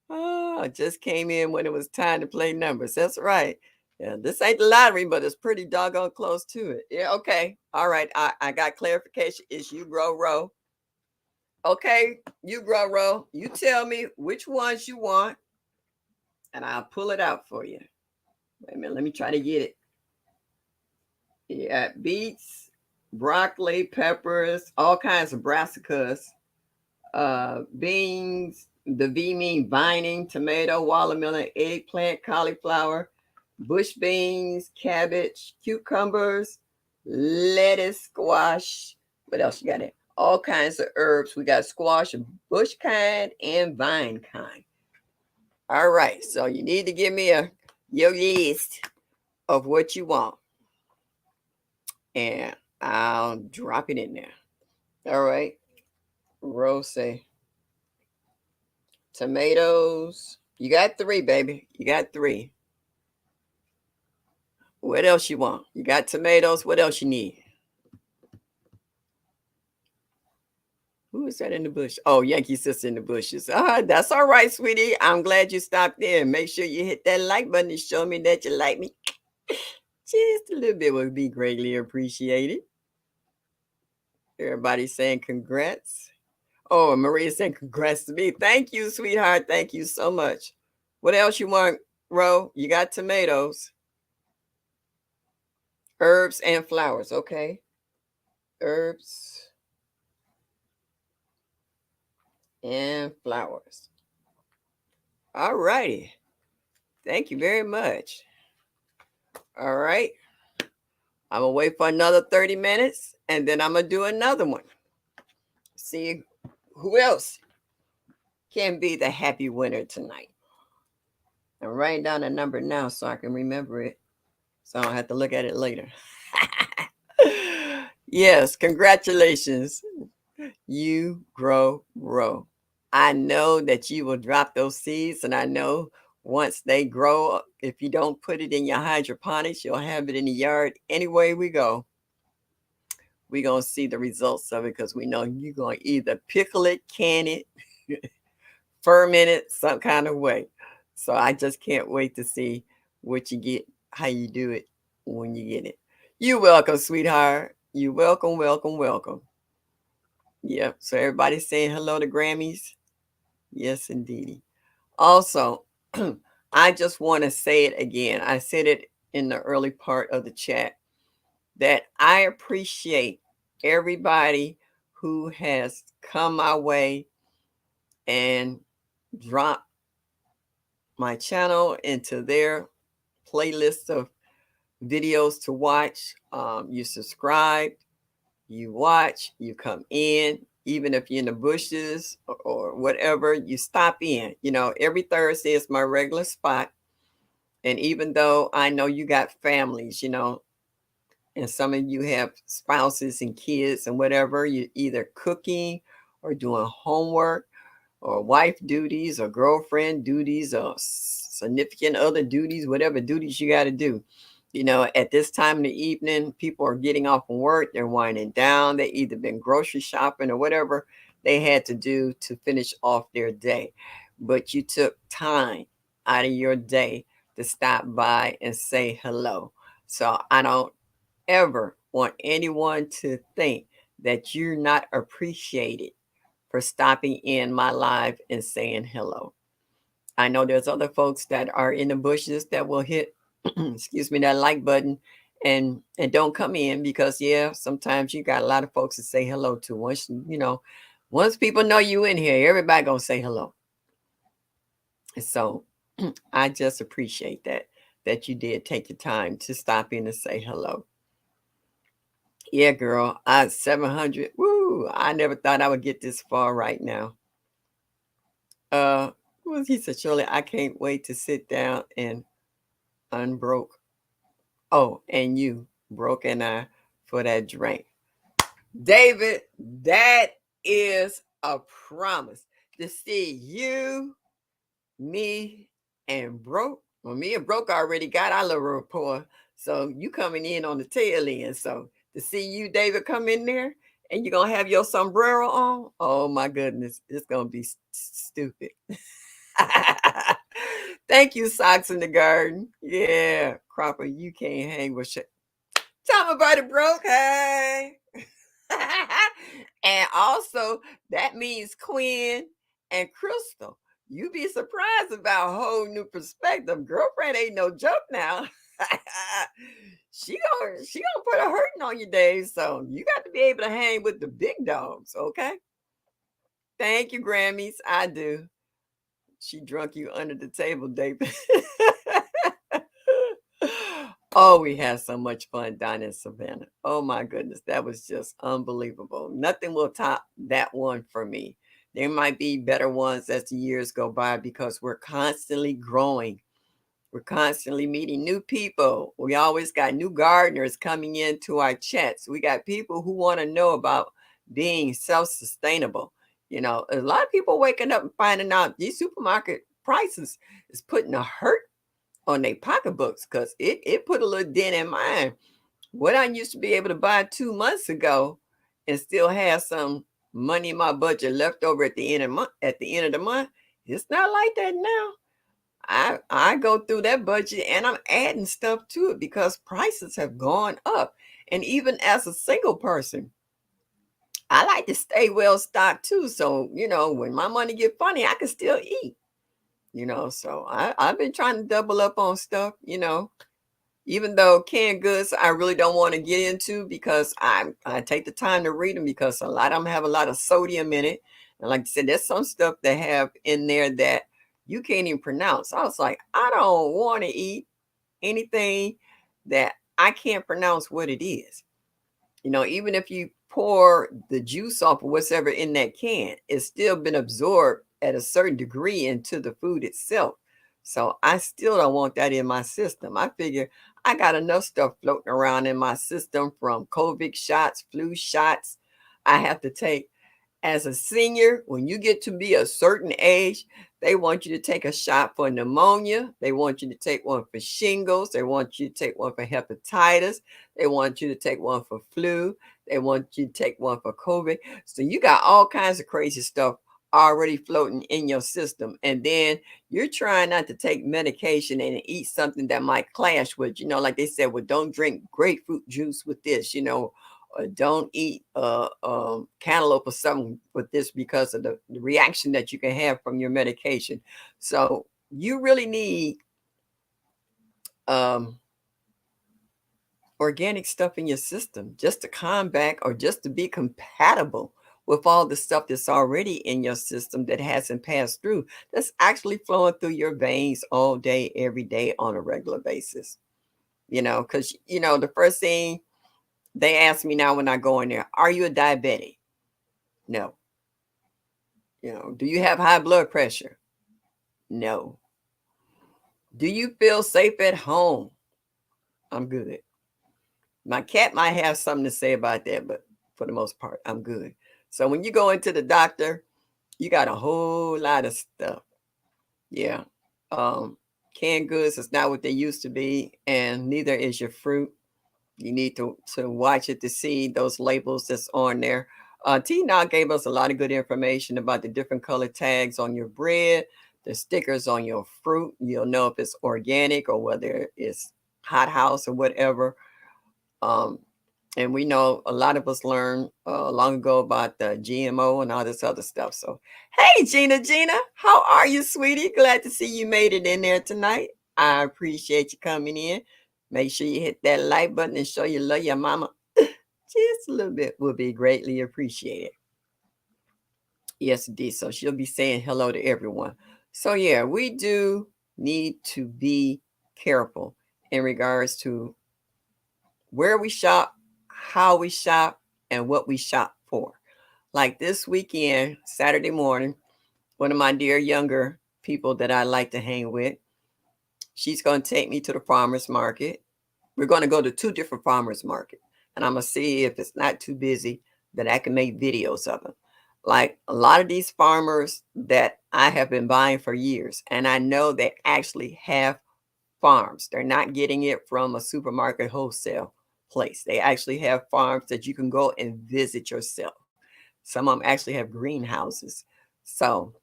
Oh, I just came in when it was time to play numbers. That's right. Yeah, this ain't the lottery, but it's pretty doggone close to it. Yeah, okay. All right. I got clarification. It's you grow row. Okay, you grow row. You tell me which ones you want, and I'll pull it out for you. Wait a minute, let me try to get it. Yeah, beets, broccoli, peppers, all kinds of brassicas, beans, the V mean vining, tomato, watermelon, eggplant, cauliflower, bush beans, cabbage, cucumbers, lettuce, squash. What else you got there? All kinds of herbs. We got squash, bush kind, and vine kind. All right, so you need to give me your list of what you want, and I'll drop it in there. All right, Rose, tomatoes. You got three, baby. You got three. What else you want? You got tomatoes. What else you need? Who is that in the bush? Oh, Yankee sister in the bushes. That's all right, sweetie. I'm glad you stopped there. Make sure you hit that like button to show me that you like me. Just a little bit would be greatly appreciated. Everybody's saying congrats. Oh, Maria saying congrats to me. Thank you, sweetheart. Thank you so much. What else you want, Ro? You got tomatoes, herbs, and flowers. Okay. Herbs and flowers. All righty. Thank you very much. All right. I'm going to wait for another 30 minutes and then I'm going to do another one. See who else can be the happy winner tonight. I'm writing down a number now so I can remember it, so I don't have to look at it later. Yes, congratulations. You grow. I know that you will drop those seeds, and I know once they grow, if you don't put it in your hydroponics, you'll have it in the yard. Anyway we go, we're going to see the results of it because we know you're going to either pickle it, can it, ferment it some kind of way. So I just can't wait to see what you get, how you do it when you get it. You're welcome, sweetheart. You're welcome. Yep. So everybody's saying hello to Grammys. Yes, indeedy. Also, I just want to say it again. I said it in the early part of the chat that I appreciate everybody who has come my way and dropped my channel into their playlist of videos to watch. You subscribe, you watch, you come in, even if you're in the bushes or whatever, you stop in. You know, every Thursday is my regular spot. And even though I know you got families, you know, and some of you have spouses and kids and whatever, you either cooking or doing homework or wife duties or girlfriend duties or significant other duties, whatever duties you got to do. You know, at this time in the evening, people are getting off from work, they're winding down, they either been grocery shopping or whatever they had to do to finish off their day. But you took time out of your day to stop by and say hello. So I don't ever want anyone to think that you're not appreciated for stopping in my live and saying hello. I know there's other folks that are in the bushes that will hit excuse me, that like button and don't come in because yeah, sometimes you got a lot of folks to say hello to. Once you know, once people know you in here, everybody gonna say hello. So I just appreciate that you did take the time to stop in and say hello. Yeah, girl, I 700. Woo! I never thought I would get this far right now. What was he said, Shirley? I can't wait to sit down and unbroke. Oh, and you broke and I for that drink. David, that is a promise to see you, me, and Broke. Well, me and Broke already got our little rapport. So you coming in on the tail end. So to see you, David, come in there and you're going to have your sombrero on. Oh my goodness. It's going to be stupid. Thank you, Socks in the Garden. Yeah, Cropper, you can't hang with shit. Tell me about it, Broke. Hey. And also, that means Quinn and Crystal. You be surprised about a whole new perspective. Girlfriend ain't no joke now. she gonna put a hurting on your days, so you got to be able to hang with the big dogs, okay? Thank you, Grammys. I do. She drunk you under the table, David. Oh, we had so much fun down in Savannah. Oh my goodness, that was just unbelievable. Nothing will top that one for me. There might be better ones as the years go by because we're constantly growing. We're constantly meeting new people. We always got new gardeners coming into our chats. We got people who want to know about being self-sustainable. You know, a lot of people waking up and finding out these supermarket prices is putting a hurt on their pocketbooks because it put a little dent in mine. What I used to be able to buy 2 months ago and still have some money in my budget left over at the end of the month, it's not like that now. I go through that budget and I'm adding stuff to it because prices have gone up. And even as a single person, I like to stay well stocked too. So, when my money get funny, I can still eat. So I've been trying to double up on stuff, even though canned goods I really don't want to get into because I take the time to read them because a lot of them have a lot of sodium in it. And like I said, there's some stuff they have in there that you can't even pronounce. I was like, I don't want to eat anything that I can't pronounce what it is. Even if you pour the juice off of whatever in that can, it's still been absorbed at a certain degree into the food itself. So I still don't want that in my system. I figure I got enough stuff floating around in my system from COVID shots, flu shots. I have to take as a senior, when you get to be a certain age, they want you to take a shot for pneumonia. They want you to take one for shingles. They want you to take one for hepatitis. They want you to take one for flu. They want you to take one for COVID. So you got all kinds of crazy stuff already floating in your system. And then you're trying not to take medication and eat something that might clash with, like they said, well, don't drink grapefruit juice with this, don't eat cantaloupe or something with this because of the reaction that you can have from your medication. So you really need organic stuff in your system just to combat or just to be compatible with all the stuff that's already in your system that hasn't passed through, that's actually flowing through your veins all day, every day on a regular basis. Because, the first thing they ask me now when I go in there, are you a diabetic? No. Do you have high blood pressure? No. Do you feel safe at home? I'm good. My cat might have something to say about that, but for the most part, I'm good. So when you go into the doctor, you got a whole lot of stuff. Yeah. Canned goods is not what they used to be, and neither is your fruit. You need to watch it to see those labels that's on there. T now gave us a lot of good information about the different color tags on your bread, the stickers on your fruit. You'll know if it's organic or whether it's hot house or whatever. Um, and we know a lot of us learned long ago about the GMO and all this other stuff. So, hey, Gina, how are you, sweetie? Glad to see you made it in there tonight. I appreciate you coming in. Make sure you hit that like button and show you love your mama just a little bit will be greatly appreciated. Yes, indeed. So she'll be saying hello to everyone. So yeah, we do need to be careful in regards to where we shop, how we shop, and what we shop for. Like this weekend, Saturday morning, one of my dear younger people that I like to hang with, she's going to take me to the farmer's market. We're going to go to two different farmers market, and I'm going to see if it's not too busy. that I can make videos of them. Like a lot of these farmers that I have been buying for years, and I know they actually have farms. They're not getting it from a supermarket wholesale place. They actually have farms that you can go and visit yourself. Some of them actually have greenhouses. So,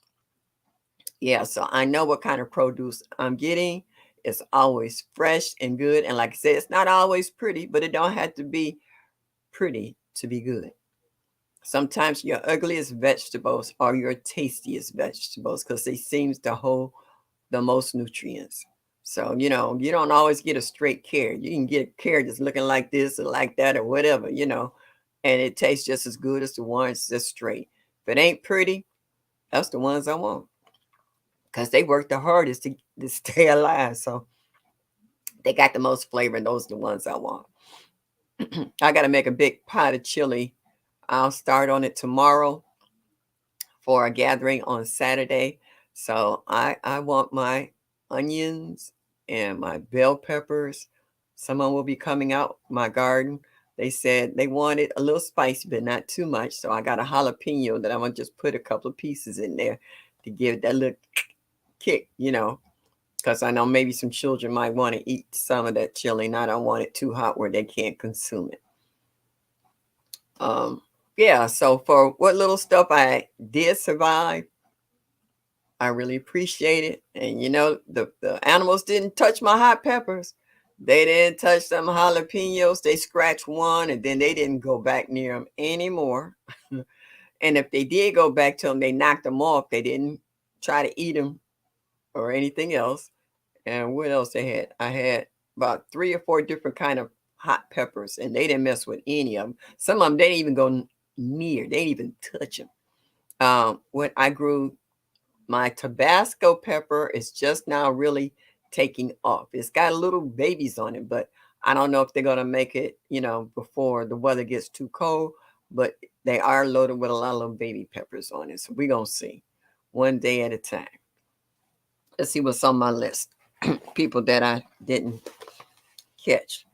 yeah, so I know what kind of produce I'm getting. It's always fresh and good. And like I said, it's not always pretty, but it don't have to be pretty to be good. Sometimes your ugliest vegetables are your tastiest vegetables because they seems to hold the most nutrients. So, you don't always get a straight carrot. You can get a carrot that's looking like this or like that or whatever, and it tastes just as good as the ones that's straight. If it ain't pretty, that's the ones I want because they work the hardest to stay alive. So they got the most flavor, and those are the ones I want. I got to make a big pot of chili. I'll start on it tomorrow for a gathering on Saturday. So I want my onions and my bell peppers. Someone will be coming out my garden. They said they wanted a little spicy, but not too much. So I got a jalapeno that I'm gonna just put a couple of pieces in there to give that little kick, because I know maybe some children might want to eat some of that chili, and I don't want it too hot where they can't consume it. Um, yeah, so for what little stuff I did survive, I really appreciate it. And the animals didn't touch my hot peppers. They didn't touch them jalapenos. They scratched one and then they didn't go back near them anymore. And if they did go back to them, they knocked them off. They didn't try to eat them or anything else. And what else they had? I had about 3 or 4 different kind of hot peppers, and they didn't mess with any of them. Some of them they didn't even go near. They didn't even touch them. When I grew my Tabasco pepper is just now really taking off. It's got little babies on it, but I don't know if they're gonna make it, before the weather gets too cold. But they are loaded with a lot of little baby peppers on it. So we're gonna see one day at a time. Let's see what's on my list. People that I didn't catch.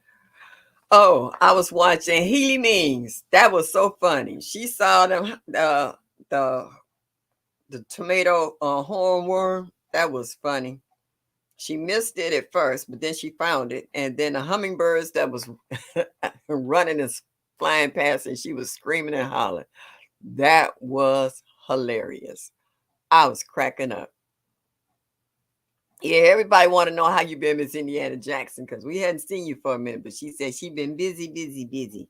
Oh, I was watching Healy Means. That was so funny. She saw them the the tomato hornworm. That was funny. She missed it at first, but then she found it. And then the hummingbirds that was running and flying past, and she was screaming and hollering. That was hilarious. I was cracking up. Yeah, everybody want to know how you been, Miss Indiana Jackson, because we hadn't seen you for a minute. But she said she been busy, busy, busy.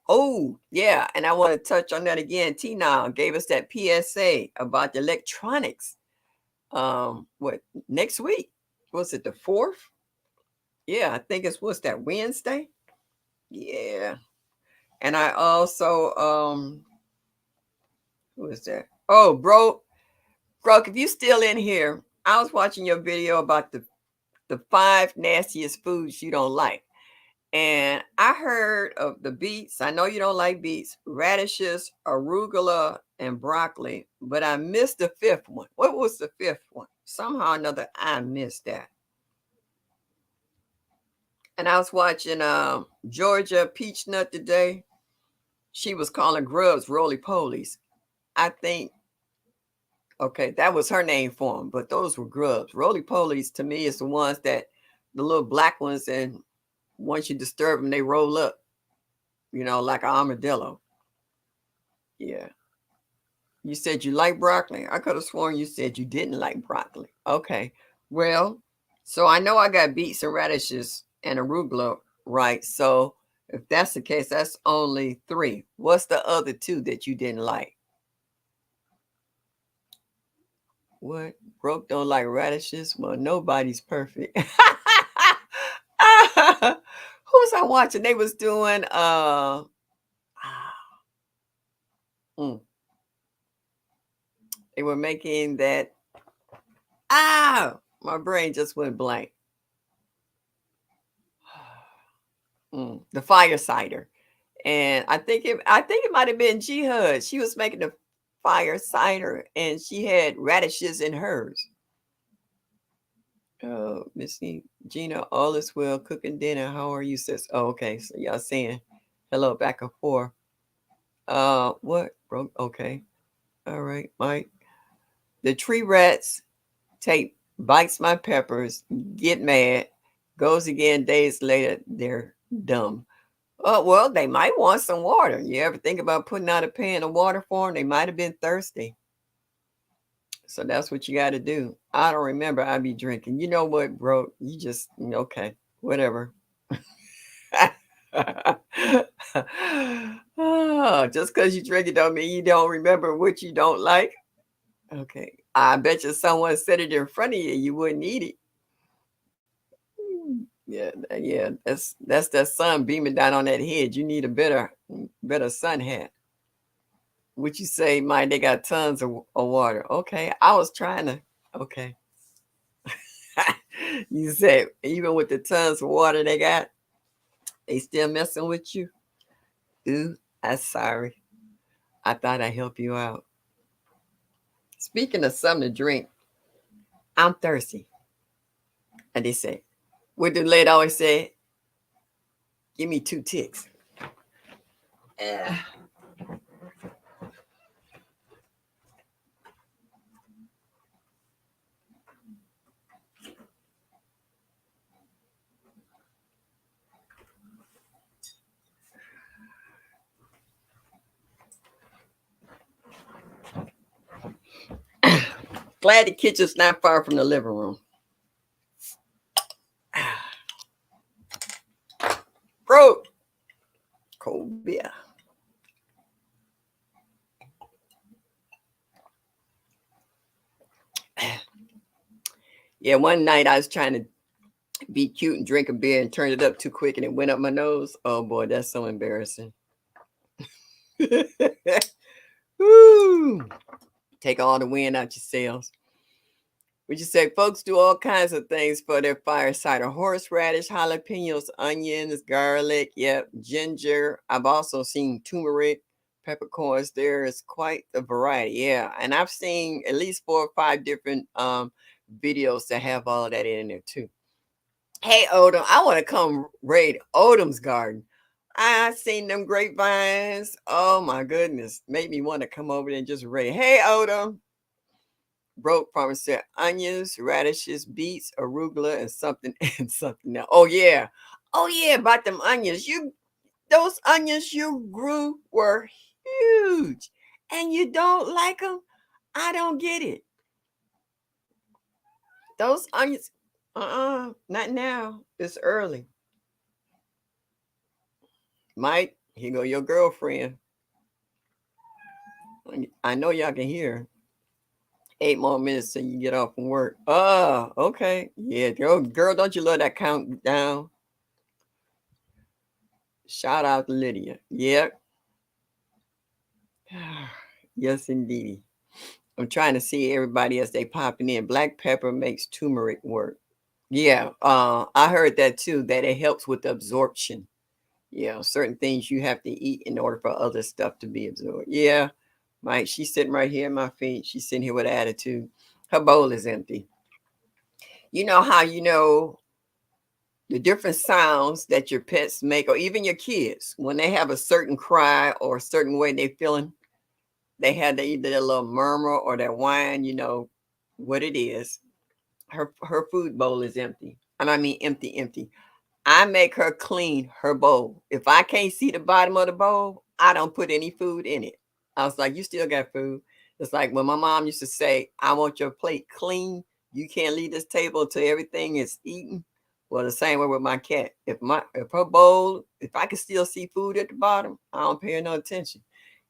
Oh, yeah, and I want to touch on that again. Tina gave us that PSA about the electronics. What next week? Was it the 4th? Yeah, I think it's what's that, Wednesday? Yeah. And I also who is that? Oh, bro, if you still in here, I was watching your video about the 5 nastiest foods you don't like. And I heard of the beets. I know you don't like beets, radishes, arugula, and broccoli, but I missed the 5th one. What was the 5th one? Somehow or another, I missed that. And I was watching Georgia Peachnut today. She was calling grubs roly polies. I think, okay, that was her name for them, but those were grubs. Roly polies to me is the ones that the little black ones, and once you disturb them, they roll up, like an armadillo. Yeah. You said you like broccoli. I could have sworn you said you didn't like broccoli. Okay. Well, so I know I got beets and radishes and arugula right. So if that's the case, that's only 3. What's the other 2 that you didn't like? What? Broke don't like radishes? Well, nobody's perfect. Who was I watching? They was doing mm, they were making that my brain just went blank. The fire cider. And I think it might have been Jihad. She was making the fire cider and she had radishes in hers. Oh, Missy Gina, all is well. Cooking dinner. How are you, sis? Oh, okay. So y'all saying hello back and forth. What? Broke? Okay. All right, Mike. The tree rats take bites my peppers, get mad, goes again days later. They're dumb. Oh, well, they might want some water. You ever think about putting out a pan of water for them? They might have been thirsty. So that's what you got to do. I don't remember I be drinking. You know what, bro? You just, okay, whatever. Oh, just because you drink it don't mean you don't remember what you don't like. Okay. I bet you someone said it in front of you, you wouldn't eat it. Yeah, yeah. That's that sun beaming down on that head. You need a better sun hat. What you say, Mike? They got tons of water. Okay. I was trying to okay. You said even with the tons of water they got, they still messing with you? Ooh, I'm sorry. I thought I'd help you out. Speaking of something to drink, I'm thirsty. And they say, what the lady always say? Give me 2 ticks. Eh. Glad the kitchen's not far from the living room. Bro, cold beer. Yeah, one night I was trying to be cute and drink a beer and turned it up too quick and it went up my nose. Oh boy, that's so embarrassing. Woo! Take all the wind out your sails. Would you say folks do all kinds of things for their fireside? Horseradish, jalapenos, onions, garlic, yep, ginger. I've also seen turmeric, peppercorns. There is quite a variety. Yeah. And I've seen at least 4 or 5 different videos that have all of that in there too. Hey Odom, I want to come raid Odom's garden. I seen them grapevines. Oh my goodness. Made me want to come over there and just raid. Hey Odom. Broke farmer said onions, radishes, beets, arugula, and something and something else. Oh yeah. Oh yeah, about them onions. Those onions you grew were huge. And you don't like them? I don't get it. Those onions, not now. It's early. Mike, here go your girlfriend. I know y'all can hear. 8 more minutes till you get off from work. Oh, okay. Yeah, girl, don't you love that countdown? Shout out to Lydia. Yep. Yes, indeed. I'm trying to see everybody as they popping in. Black pepper makes turmeric work. Yeah, I heard that too, that it helps with absorption. Yeah, certain things you have to eat in order for other stuff to be absorbed. Yeah, Mike, she's sitting right here in my feet. She's sitting here with attitude. Her bowl is empty. You know how you know the different sounds that your pets make, or even your kids, when they have a certain cry or a certain way they feeling, they have either a little murmur or that whine, you know what it is. Her food bowl is empty. And I mean empty, empty. I make her clean her bowl. If I can't see the bottom of the bowl, I don't put any food in it. I was like, you still got food. It's like when my mom used to say, I want your plate clean. You can't leave this table until everything is eaten. Well, the same way with my cat. If her bowl, if I can still see food at the bottom, I don't pay her no attention.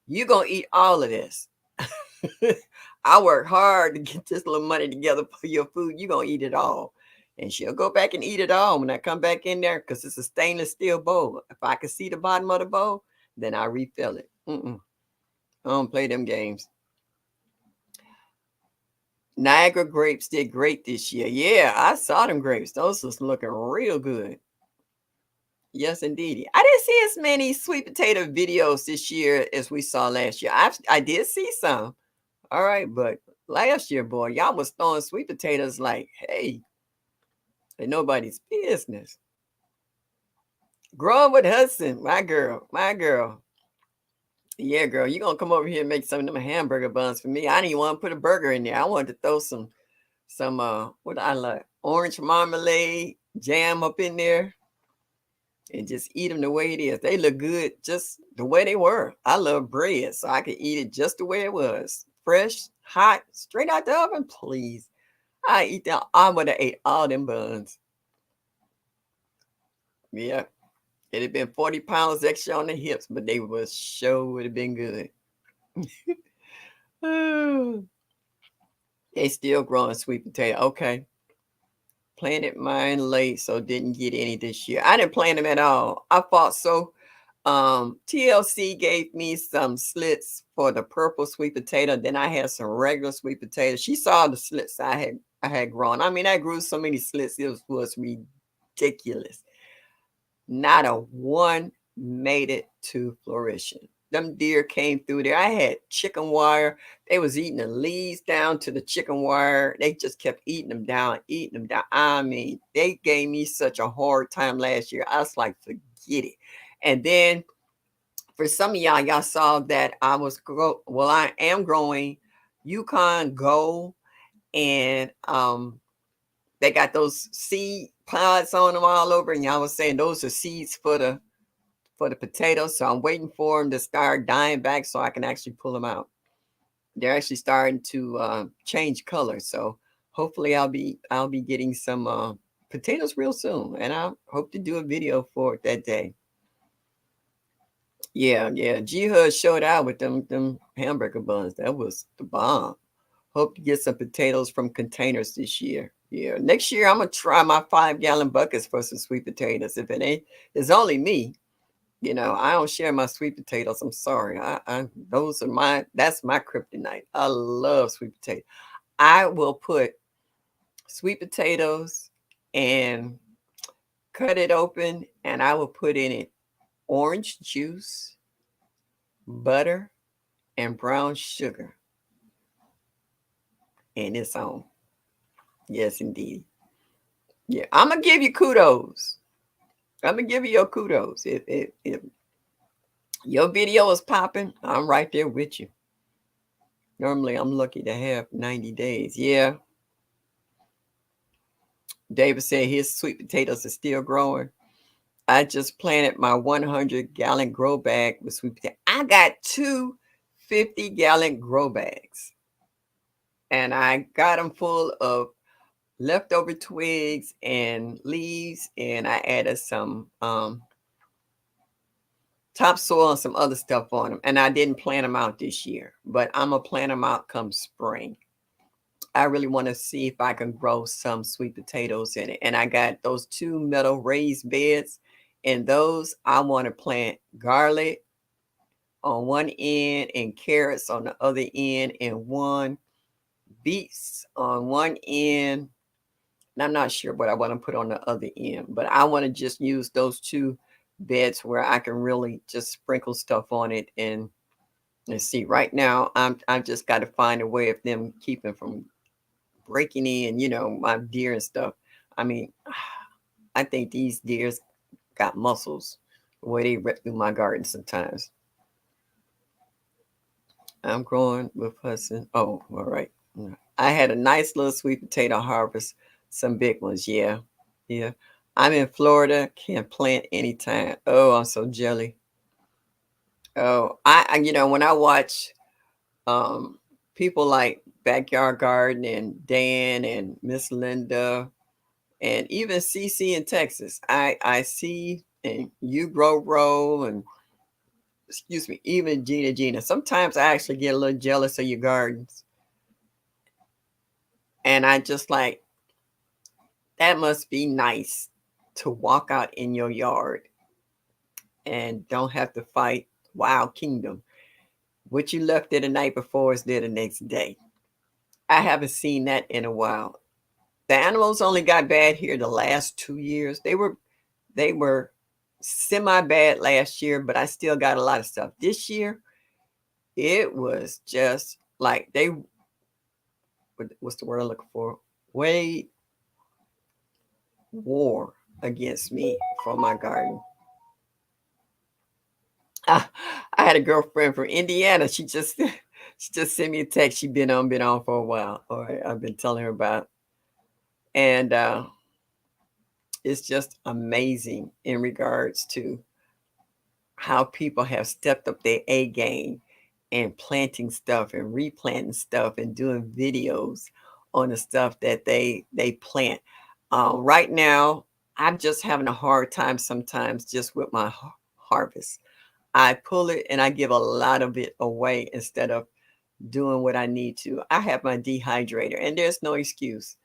You gonna eat all of this. I work hard to get this little money together for your food. You gonna eat it all. And she'll go back and eat it all when I come back in there because it's a stainless steel bowl. If I can see the bottom of the bowl, then I refill it. I don't play them games. Niagara grapes did great this year. Yeah, I saw them grapes. Those was looking real good. Yes, indeed. I didn't see as many sweet potato videos this year as we saw last year. I did see some. All right, but last year, boy, y'all was throwing sweet potatoes like, hey, ain't nobody's business. Growing with Hudson, my girl, my girl. Yeah, girl, you gonna come over here and make some of them hamburger buns for me. I didn't even want to put a burger in there. I wanted to throw some what I like, orange marmalade jam up in there and just eat them the way it is. They look good just the way they were. I love bread, so I could eat it just the way it was. Fresh, hot, straight out the oven, please. I eat that. I would have ate all them buns. Yeah. It'd have been 40 pounds extra on the hips, but they was sure would have been good. They still growing sweet potato. Okay. Planted mine late, so didn't get any this year. I didn't plant them at all. I thought so. TLC gave me some slits for the purple sweet potato. Then I had some regular sweet potato. She saw the slits I had grown. I mean, I grew so many slits, it was ridiculous. Not a one made it to fruition. Them deer came through there. I had chicken wire. They was eating the leaves down to the chicken wire. They just kept eating them down, eating them down. I mean, they gave me such a hard time last year. I was like, forget it. And then for some of y'all saw that I am growing Yukon Gold, and they got those seed pods on them all over, and y'all was saying those are seeds for the potatoes. So I'm waiting for them to start dying back so I can actually pull them out. They're actually starting to change color. So hopefully I'll be getting some potatoes real soon, and I hope to do a video for it that day. Yeah, yeah. G Hud showed out with them hamburger buns. That was the bomb. Hope to get some potatoes from containers this year. Yeah. Next year I'm gonna try my 5-gallon buckets for some sweet potatoes. If it ain't, it's only me. I don't share my sweet potatoes. I'm sorry. That's my kryptonite. I love sweet potato. I will put sweet potatoes and cut it open, and I will put in it orange juice, butter, and brown sugar. And it's on. Yes, indeed. Yeah. I'm gonna give you kudos. I'm gonna give you your kudos. If your video is popping, I'm right there with you. Normally, I'm lucky to have 90 days. Yeah. David said his sweet potatoes are still growing. I just planted my 100-gallon grow bag with sweet potato. I got two 50-gallon grow bags, and I got them full of leftover twigs and leaves, and I added some topsoil and some other stuff on them. And I didn't plant them out this year, but I'm gonna plant them out come spring. I really want to see if I can grow some sweet potatoes in it. And I got those two metal raised beds, and those I want to plant garlic on one end and carrots on the other end, and beets on one end. And I'm not sure what I want to put on the other end, but I want to just use those two beds where I can really just sprinkle stuff on it. And let's see, right now I've just got to find a way of them keeping from breaking in, my deer and stuff. I mean, I think these deers got muscles the way they rip through my garden sometimes. I'm growing with Hudson. Oh, all right. I had a nice little sweet potato harvest, some big ones. Yeah. Yeah. I'm in Florida, can plant anytime. Oh, I'm so jelly. Oh, when I watch um people like Backyard Garden and Dan and Miss Linda and even CC in Texas, I see, and you grow and excuse me, even Gina. Sometimes I actually get a little jealous of your gardens, and I just like, that must be nice to walk out in your yard and don't have to fight Wild Kingdom. What you left there the night before is there the next day. I haven't seen that in a while. The animals only got bad here the last 2 years. They were semi bad last year, but I still got a lot of stuff. This year, it was just like what's the word I'm looking for? Wade war against me for my garden. I, I had a girlfriend from Indiana. She just sent me a text. She been on for a while. All right, I've been telling her about, and it's just amazing in regards to how people have stepped up their A game and planting stuff and replanting stuff and doing videos on the stuff that they plant. Right now, I'm just having a hard time sometimes just with my harvest. I pull it and I give a lot of it away instead of doing what I need to. I have my dehydrator and there's no excuse.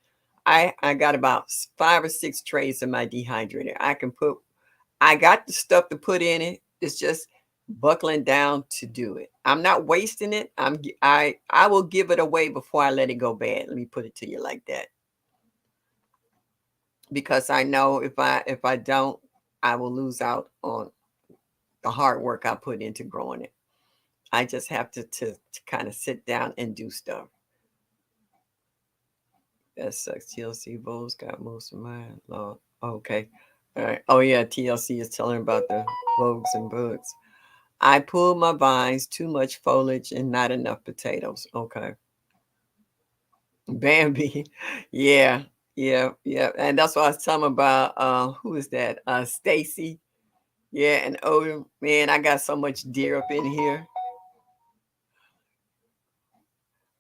I got about 5 or 6 trays in my dehydrator. I got the stuff to put in it. It's just buckling down to do it. I'm not wasting it. I will give it away before I let it go bad. Let me put it to you like that. Because I know if I don't, I will lose out on the hard work I put into growing it. I just have to kind of sit down and do stuff. That sucks. TLC Vogue's got most of mine. Lord. Okay. All right. Oh yeah, TLC is telling about the Vogues and bugs. I pulled my vines, too much foliage and not enough potatoes. Okay. Bambi. Yeah. Yeah. Yeah. And that's what I was telling about who is that? Stacy. Yeah, and Odom. Man, I got so much deer up in here.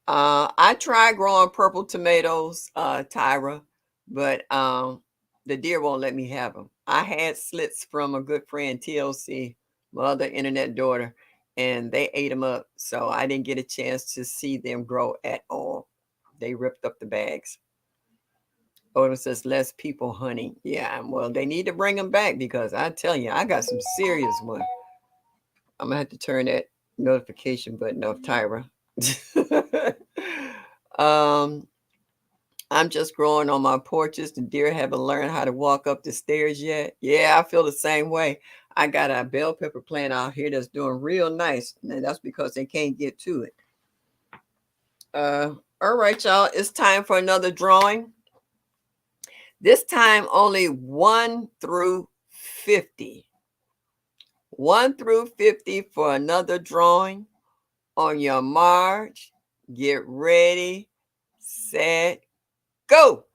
I tried growing purple tomatoes, Tyra, but the deer won't let me have them. I had slits from a good friend, TLC, my other internet daughter, and they ate them up. So I didn't get a chance to see them grow at all. They ripped up the bags. Odom says less people hunting. Yeah, well, they need to bring them back because I tell you, I got some serious ones. I'm gonna have to turn that notification button off, Tyra. um, I'm just growing on my porches. The deer haven't learned how to walk up the stairs yet. Yeah, I feel the same way. I got a bell pepper plant out here that's doing real nice, and that's because they can't get to it. All right, y'all. It's time for another drawing. This time only 1 through 50. 1 through 50 for another drawing. On your march, get ready, set, go.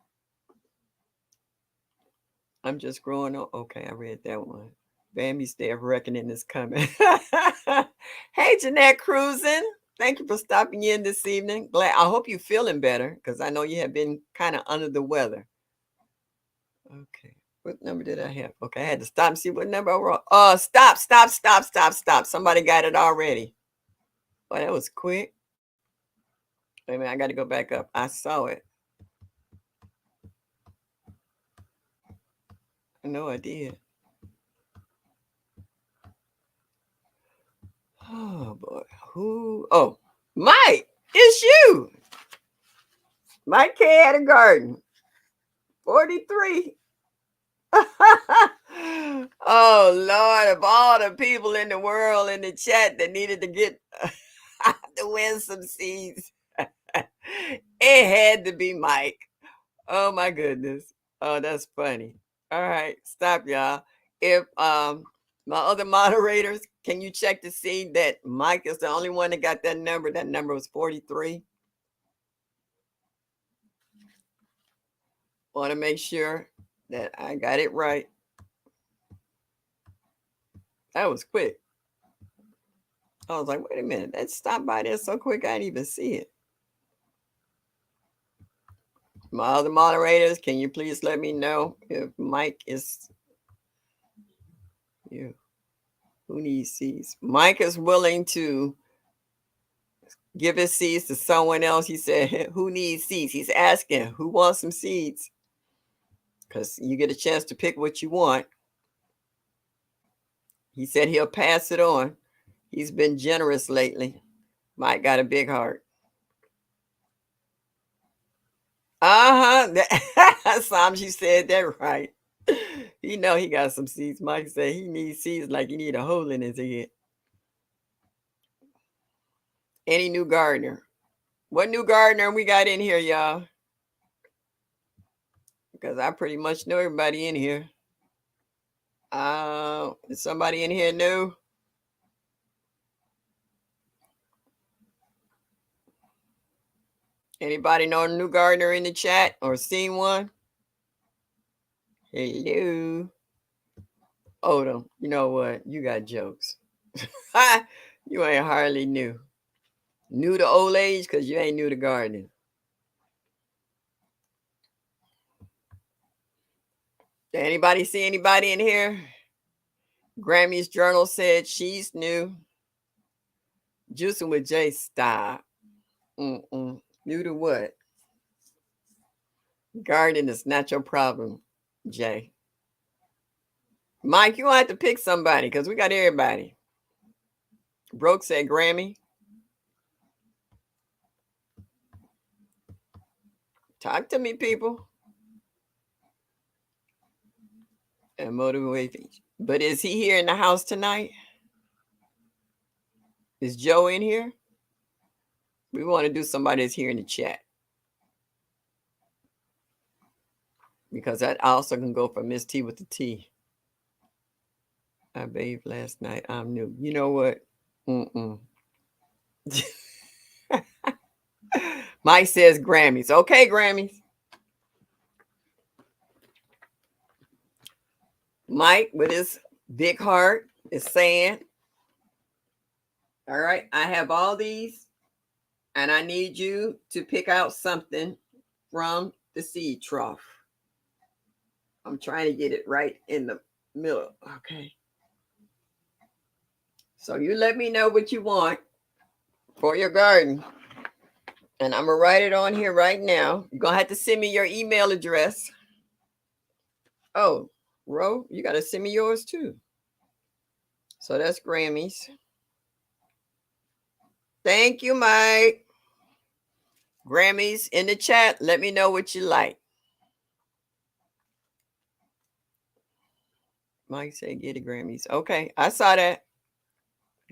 I'm just growing up. Okay, I read that one. Bambi's Day of Reckoning is coming. Hey, Jeanette Cruising. Thank you for stopping in this evening. I hope you're feeling better because I know you have been kind of under the weather. Okay. What number did I have? Okay, I had to stop and see what number I wrote. Stop. Somebody got it already. Well, that was quick. Wait a minute, I got to go back up. I saw it. I know I did. Oh boy. Who? Oh, Mike, it's you. Mike K had a garden. 43. Oh Lord, of all the people in the world in the chat that needed to get to win some seeds, it had to be Mike. Oh my goodness. Oh, that's funny. All right, stop, y'all. If my other moderators, can you check to see that Mike is the only one that got that number? That number was 43. Want to make sure that I got it right. That was quick. I was like, wait a minute, that stopped by there so quick I didn't even see it. My other moderators, can you please let me know if Mike is you? Who needs seeds? Mike is willing to give his seeds to someone else. He said, who needs seeds? He's asking, who wants some seeds? Because you get a chance to pick what you want. He said he'll pass it on. He's been generous lately. Mike got a big heart. Sometimes you said that right. You know he got some seeds. Mike said he needs seeds like he need a hole in his head. Any new gardener? What new gardener we got in here, y'all? Because I pretty much know everybody in here. Is somebody in here new? Anybody know a new gardener in the chat or seen one? Hello. Odom, you know what? You got jokes. You ain't hardly new. New to old age because you ain't new to gardening. Did anybody see anybody in here? Grammy's Journal said she's new. Juicing with Jay, stop. New to what? Gardening is not your problem, Jay. Mike, you gonna have to pick somebody because we got everybody. Broke said Grammy. Talk to me, people. And motivate. But is he here in the house tonight? Is Joe in here? We want to do somebody that's here in the chat. Because that also can go for Miss T with the T. I bathed last night. I'm new. You know what? Mike says Grammys. Okay, Grammys. Mike, with his big heart, is saying, all right, I have all these, and I need you to pick out something from the seed trough. I'm trying to get it right in the middle. Okay. So you let me know what you want for your garden. And I'm going to write it on here right now. You're going to have to send me your email address. Oh, Ro, you got to send me yours too. So that's Grammys. Thank you, Mike. Grammys in the chat. Let me know what you like. Mike said get a Grammys. Okay, I saw that.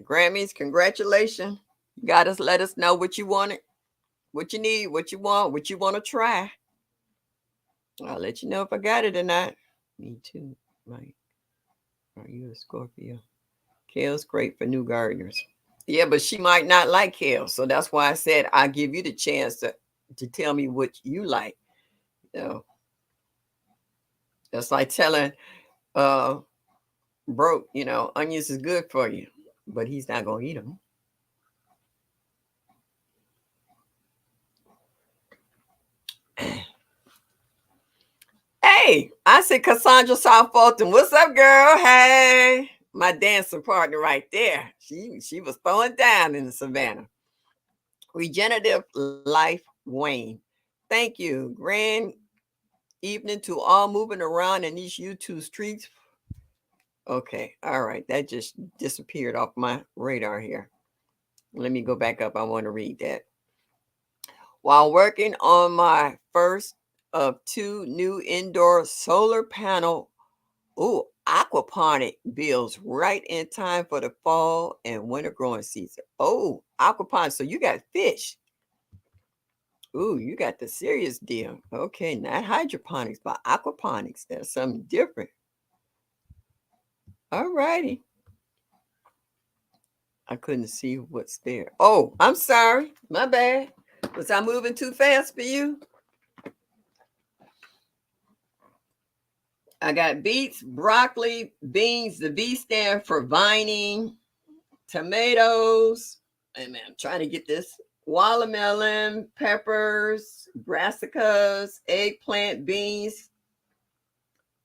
Grammys, congratulations. You got to let us know what you wanted, what you need, what you want to try. I'll let you know if I got it or not. Me too, Mike. Are you a Scorpio? Kale's great for new gardeners. Yeah, but she might not like kale. So that's why I said I'll give you the chance to tell me what you like. You know, that's like telling Broke, onions is good for you, but he's not going to eat them. Hey, I see Cassandra South Fulton. What's up, girl? Hey, my dancing partner right there. She was throwing down in the savannah. Regenerative Life Wayne. Thank you. Grand evening to all moving around in these YouTube streets. Okay, all right. That just disappeared off my radar here. Let me go back up. I want to read that. While working on my first of 2 new indoor solar panel, aquaponic builds right in time for the fall and winter growing season. Oh, aquaponics. So you got fish. Ooh, you got the serious deal. Okay, not hydroponics, but aquaponics. That's something different. All righty. I couldn't see what's there. Oh, I'm sorry. My bad. Was I moving too fast for you? I got beets, broccoli, beans. The B stand for vining, tomatoes. And I'm trying to get this. Watermelon, peppers, brassicas, eggplant, beans,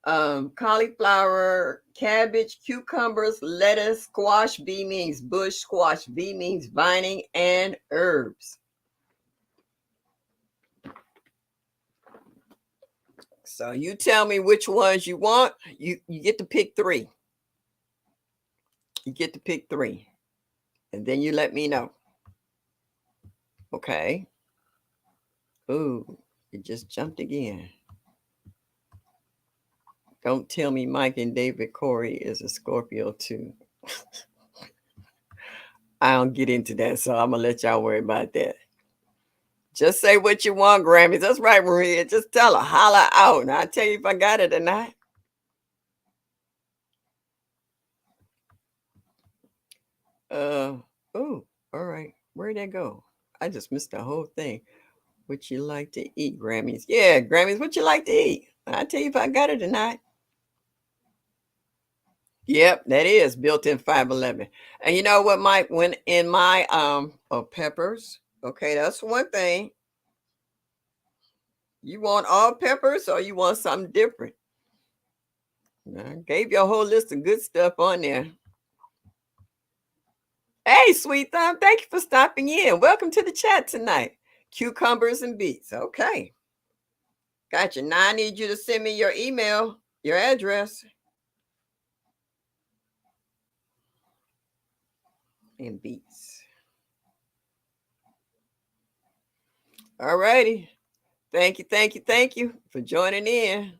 cauliflower, cabbage, cucumbers, lettuce, squash, beans, bush squash, beans, vining, and herbs. So you tell me which ones you want. You get to pick 3. You get to pick 3. And then you let me know. Okay. Ooh, it just jumped again. Don't tell me Mike and David Corey is a Scorpio too. I don't get into that, so I'm going to let y'all worry about that. Just say what you want, Grammys. That's right, Maria. Just tell her, holla out, and I'll tell you if I got it or not. Oh, all right. Where'd that go? I just missed the whole thing. What you like to eat, Grammys? Yeah, Grammys, what you like to eat? I'll tell you if I got it or not. Yep, that is built-in 511. And you know what, Mike? When in my peppers, okay, that's one thing. You want all peppers or you want something different? I gave you a whole list of good stuff on there. Hey, Sweet Thumb, thank you for stopping in. Welcome to the chat tonight. Cucumbers and beets. Okay. Gotcha. Now I need you to send me your email, your address. And beets. All righty. Thank you for joining in.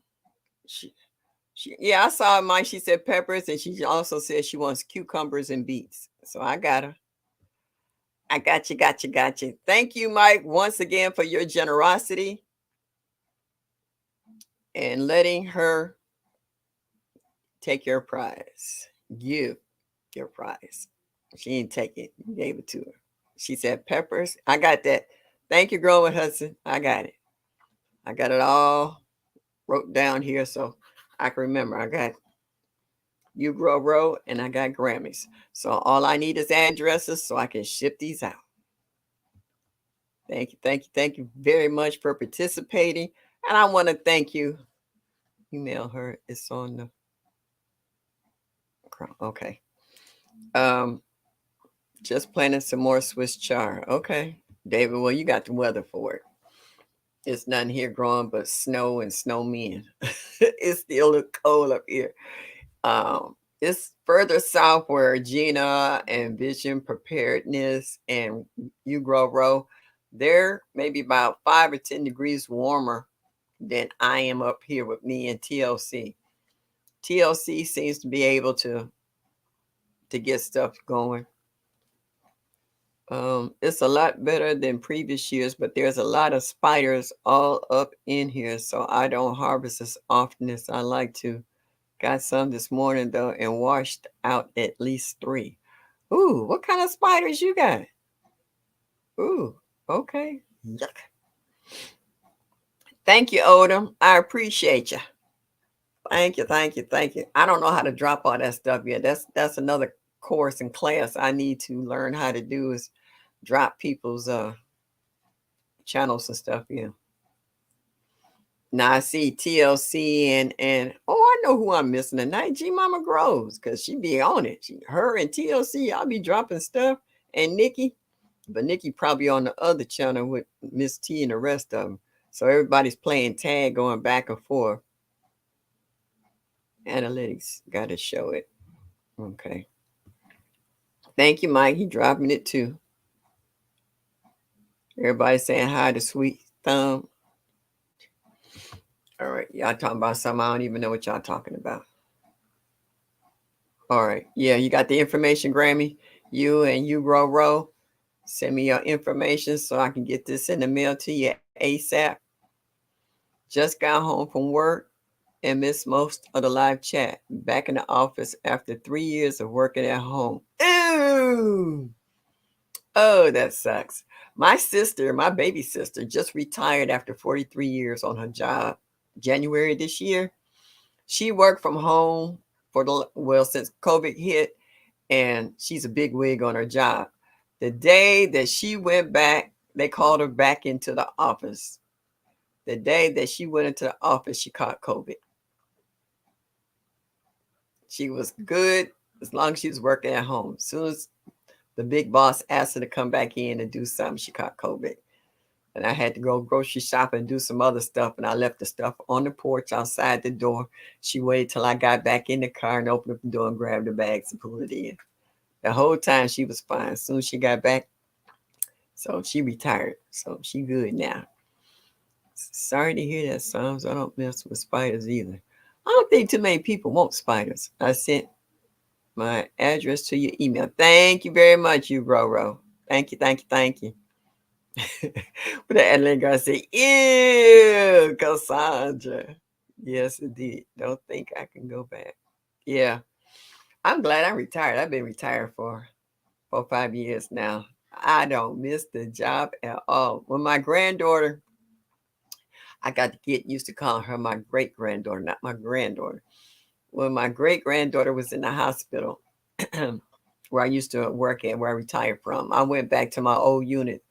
Yeah, I saw mine. She said peppers, and she also said she wants cucumbers and beets. So I got her. I got you. Thank you, Mike, once again for your generosity and letting her take your prize. Give your prize. She didn't take it. You gave it to her. She said peppers. I got that. Thank you, Growing Hudson. I got it. I got it all wrote down here so I can remember. I got You Grow Row and I got Grammys. So all I need is addresses so I can ship these out. Thank you very much for participating. And I want to thank you. Email her. It's on the okay. Just planting some more Swiss chard. Okay. David, well, you got the weather for it. It's nothing here growing but snow and snowmen. It's still a cold up here. It's further south where Gina and Vision Preparedness and You Grow Row, they're maybe about 5 or 10 degrees warmer than I am up here with me and TLC. TLC seems to be able to get stuff going. It's a lot better than previous years, but there's a lot of spiders all up in here, so I don't harvest as often as I like to. Got some this morning though and washed out at least 3. Ooh, what kind of spiders you got? Ooh, okay. Yuck. Thank you, Odom. I appreciate you. Thank you. I don't know how to drop all that stuff yet. That's another course and class I need to learn how to do is drop people's channels and stuff. Yeah. Now I see TLC and oh, I know who I'm missing tonight. G Mama Grows, because she be on it. Her and TLC, I'll be dropping stuff. And Nikki, but Nikki probably on the other channel with Miss T and the rest of them. So everybody's playing tag, going back and forth. Analytics, gotta show it. Okay. Thank you, Mike. He dropping it too. Everybody saying hi to Sweet Thumb. All right, y'all talking about something I don't even know what y'all talking about. All right, yeah, you got the information, Grammy. You and You Grow Row. Send me your information so I can get this in the mail to you ASAP. Just got home from work and missed most of the live chat. Back in the office after 3 years of working at home. Ooh. Oh, that sucks. My sister, my baby sister, just retired after 43 years on her job. January this year. She worked from home since COVID hit, and she's a big wig on her job. The day that she went back, they called her back into the office. The day that she went into the office, she caught COVID. She was good as long as she was working at home. As soon as the big boss asked her to come back in and do something, she caught COVID. And I had to go grocery shopping and do some other stuff. And I left the stuff on the porch outside the door. She waited till I got back in the car and opened up the door and grabbed the bags and pulled it in. The whole time she was fine. As soon as she got back, so she retired. So she good now. Sorry to hear that, Psalms. I don't mess with spiders either. I don't think too many people want spiders. I sent my address to your email. Thank you very much, you Roro. Thank you. But the Atlanta guy say, ew, Cassandra. Yes, indeed. Don't think I can go back. Yeah. I'm glad I'm retired. I've been retired for 4 or 5 years now. I don't miss the job at all. When my granddaughter, I got to get used to calling her my great granddaughter, not my granddaughter. When my great granddaughter was in the hospital, where I used to work at, where I retired from, I went back to my old unit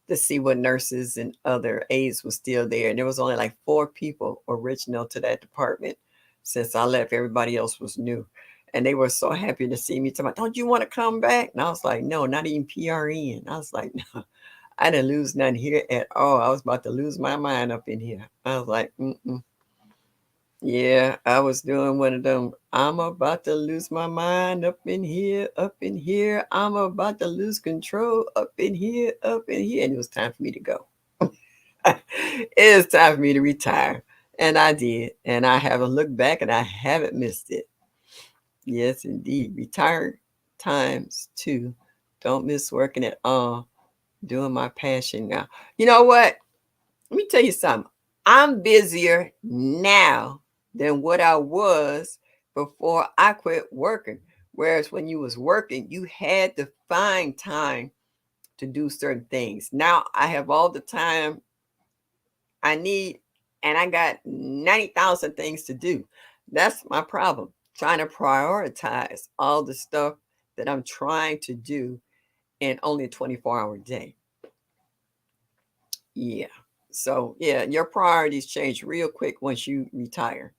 to see what nurses and other aides was still there. And there was only like 4 people original to that department. Since I left, everybody else was new. And they were so happy to see me. Talking about, don't you want to come back? And I was like, no, not even PRN. I was like, no, I didn't lose nothing here at all. I was about to lose my mind up in here. I was like, mm-mm. Yeah, I was doing one of them. I'm about to lose my mind up in here, up in here. I'm about to lose control up in here, up in here. And it was time for me to go. It was time for me to retire. And I did. And I haven't looked back and I haven't missed it. Yes, indeed. Retired times 2. Don't miss working at all. Doing my passion now. You know what? Let me tell you something. I'm busier now than what I was before I quit working. Whereas when you was working, you had to find time to do certain things. Now I have all the time I need and I got 90,000 things to do. That's my problem. Trying to prioritize all the stuff that I'm trying to do in only a 24-hour day. Yeah. So, yeah, your priorities change real quick once you retire.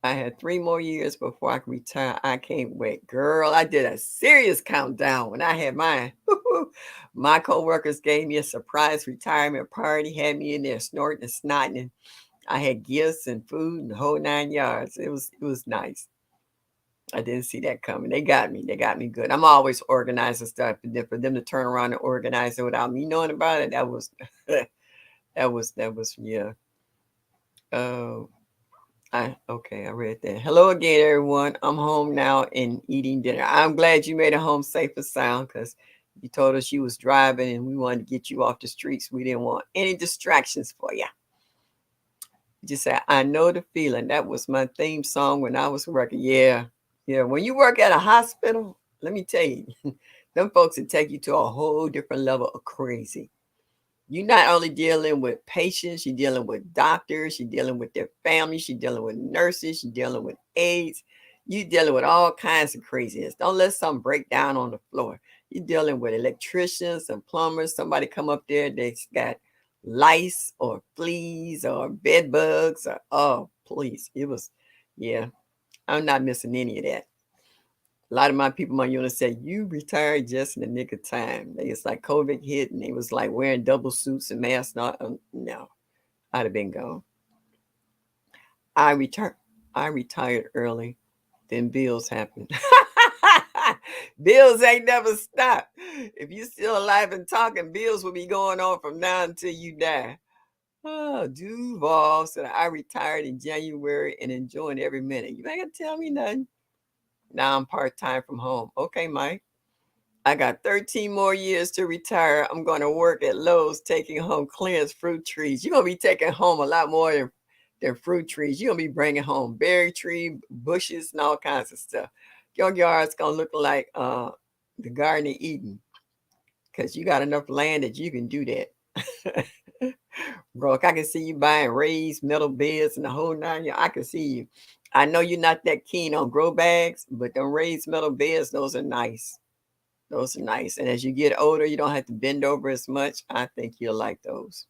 I had 3 more years before I could retire. I can't wait. Girl, I did a serious countdown when I had mine. My coworkers gave me a surprise retirement party, had me in there snorting and snotting. And I had gifts and food and the whole 9 yards. It was nice. I didn't see that coming. They got me. They got me good. I'm always organizing stuff. And then for them to turn around and organize it without me knowing about it, that was that was yeah. Oh, I read that. Hello again, everyone. I'm home now and eating dinner. I'm glad you made it home safe and sound because you told us you was driving and we wanted to get you off the streets. We didn't want any distractions for you. Just say, I know the feeling. That was my theme song when I was working. Yeah. Yeah. When you work at a hospital, let me tell you, them folks will take you to a whole different level of crazy. You're not only dealing with patients, you're dealing with doctors, you're dealing with their families, you're dealing with nurses, you're dealing with aides, you're dealing with all kinds of craziness. Don't let something break down on the floor. You're dealing with electricians and plumbers. Somebody come up there, they've got lice or fleas or bed bugs or oh please. It was yeah, I'm not missing any of that. A lot of my people in my unit said, you retired just in the nick of time. It's like COVID hit and they was like wearing double suits and masks. Not, no, I'd have been gone. I retired. I retired early. Then bills happened. Bills ain't never stopped. If you still alive and talking, bills will be going on from now until you die. Oh, Duval said I retired in January and enjoying every minute. You ain't gonna tell me nothing. Now I'm part-time from home. Okay, Mike. I got 13 more years to retire. I'm going to work at Lowe's taking home clearance fruit trees. You're going to be taking home a lot more than fruit trees. You're going to be bringing home berry tree, bushes, and all kinds of stuff. Your yard's going to look like the Garden of Eden because you got enough land that you can do that. Bro, I can see you buying raised metal beds and the whole 9 yards. I can see you. I know you're not that keen on grow bags, but them raised metal beds, those are nice. Those are nice. And as you get older, you don't have to bend over as much. I think you'll like those.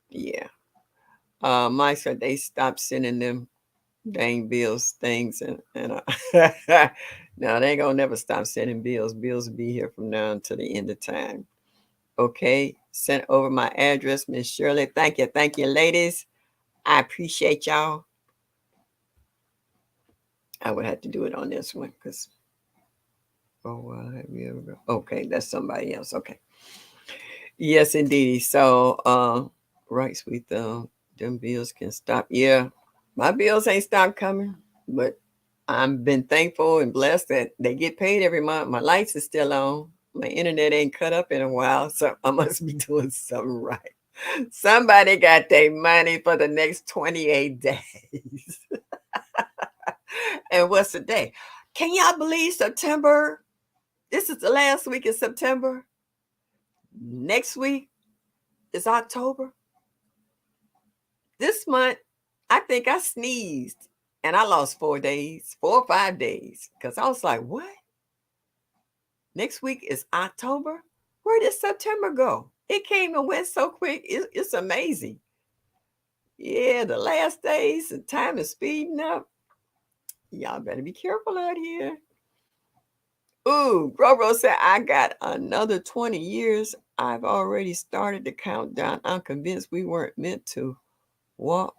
Yeah. Mike said they stopped sending them dang bills things and no, they ain't gonna never stop sending bills. Bills will be here from now until the end of time. Okay. Sent over my address, Miss Shirley. Thank you. Thank you, ladies. I appreciate y'all. I would have to do it on this one because have you ever okay, that's somebody else. Okay. Yes, indeed. So, right, sweet them bills can stop. Yeah, my bills ain't stopped coming, but I've been thankful and blessed that they get paid every month. My lights are still on. My internet ain't cut up in a while, so I must be doing something right. Somebody got their money for the next 28 days. And what's the day? Can y'all believe September? This is the last week of September. Next week is October. This month, I think I sneezed and I lost 4 days, 4 or 5 days. Because I was like, what? Next week is October? Where did September go? It came and went so quick. It's amazing. Yeah, the last days and time is speeding up. Y'all better be careful out here. Ooh, Grover said, I got another 20 years. I've already started the countdown. I'm convinced we weren't meant to walk,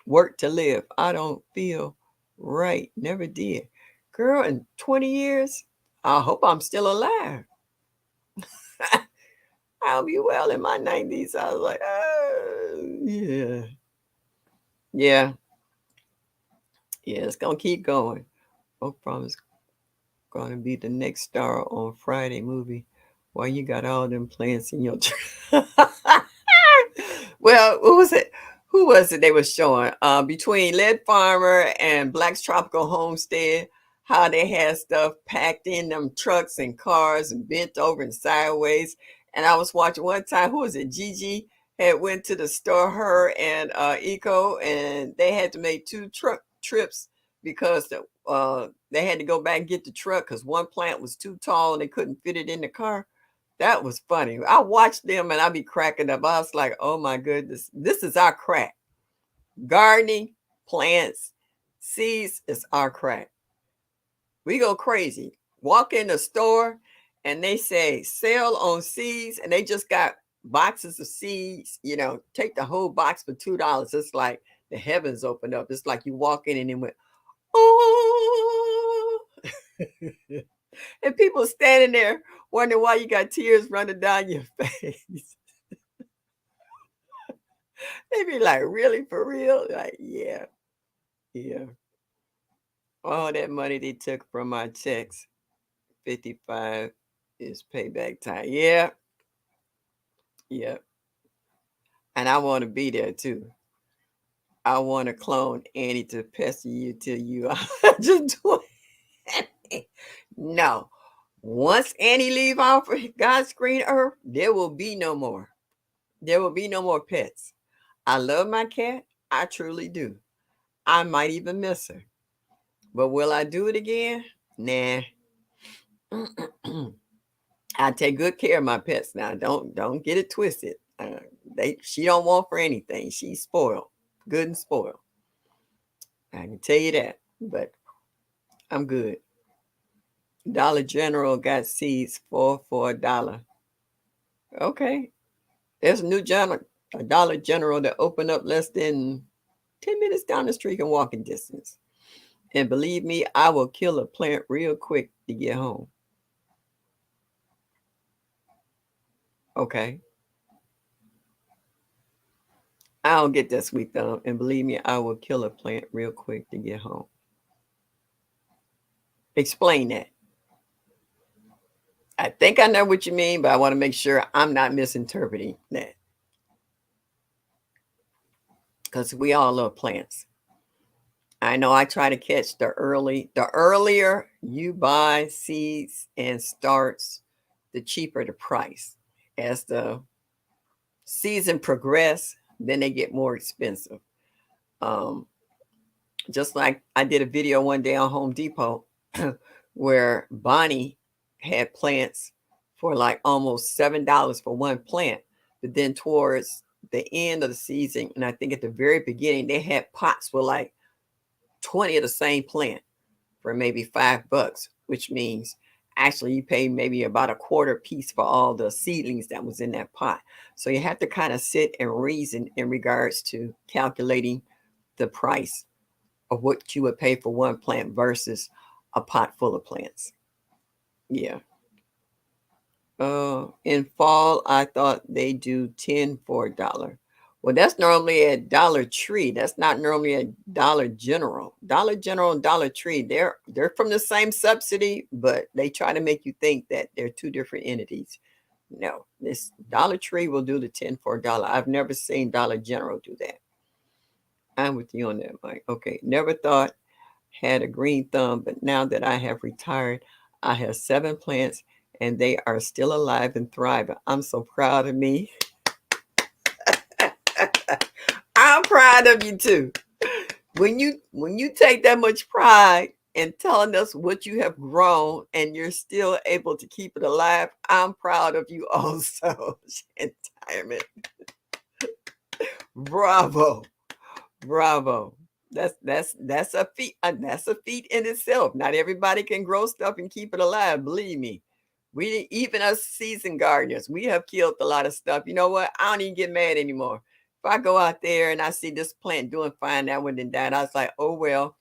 work to live. I don't feel right. Never did. Girl, in 20 years, I hope I'm still alive. I'll be well in my 90s. I was like, oh, yeah. Yeah. Yeah, it's going to keep going. Oprah is going to be the next star on Friday movie. Why you got all them plants in your Well, what was it? Who was it they were showing? Between Lead Farmer and Black's Tropical Homestead, how they had stuff packed in them trucks and cars and bent over and sideways. And I was watching one time, who was it? Gigi had went to the store, her and Eco, and they had to make two truck trips because they had to go back and get the truck because one plant was too tall and they couldn't fit it in the car. That was funny. I watched them and I be cracking up. I was like, oh my goodness, this is our crack. Gardening, plants, seeds is our crack. We go crazy. Walk in the store and they say sale on seeds and they just got boxes of seeds. Take the whole box for $2. It's like the heavens opened up. It's like you walk in and it went, oh. And people standing there wondering why you got tears running down your face. They be like, really, for real? Like, yeah, yeah. All that money they took from my checks, 55 is payback time. Yeah, yeah. And I want to be there too. I want to clone Annie to pester you till you are just doing it. No. Once Annie leave off of God's green earth, there will be no more. There will be no more pets. I love my cat. I truly do. I might even miss her. But will I do it again? Nah. I take good care of my pets now. Don't get it twisted. She don't want for anything. She's spoiled, good and spoiled. I can tell you that. But I'm good. Dollar General got seeds for $1. Okay, there's a new a Dollar General that opened up less than 10 minutes down the street in walking distance. And believe me, I will kill a plant real quick to get home. Okay. I don't get that sweet thumb. And believe me, I will kill a plant real quick to get home. Explain that. I think I know what you mean, but I want to make sure I'm not misinterpreting that. Because we all love plants. I know I try to catch the earlier you buy seeds and starts, the cheaper the price. As the season progress, then they get more expensive. Um, just like I did a video one day on Home Depot where Bonnie had plants for like almost $7 for one plant. But then towards the end of the season, and I think at the very beginning, they had pots with like 20 of the same plant for maybe $5, which means actually you pay maybe about a quarter piece for all the seedlings that was in that pot. So you have to kind of sit and reason in regards to calculating the price of what you would pay for one plant versus a pot full of plants. Yeah. In fall, I thought they do 10 for $1. Well, that's normally at Dollar Tree. That's not normally at Dollar General. Dollar General and Dollar Tree, they're from the same subsidy, but they try to make you think that they're two different entities. No, this Dollar Tree will do the 10 for $1. I've never seen Dollar General do that. I'm with you on that, Mike. Okay, never thought had a green thumb, but now that I have retired, I have 7 plants and they are still alive and thriving. I'm so proud of me. I'm proud of you too. When you take that much pride in telling us what you have grown and you're still able to keep it alive, I'm proud of you also. Retirement. Bravo. Bravo. That's a feat. That's a feat in itself. Not everybody can grow stuff and keep it alive. Believe me, we even us seasoned gardeners, we have killed a lot of stuff. You know what? I don't even get mad anymore. If I go out there and I see this plant doing fine, that one didn't die, I was like, oh well,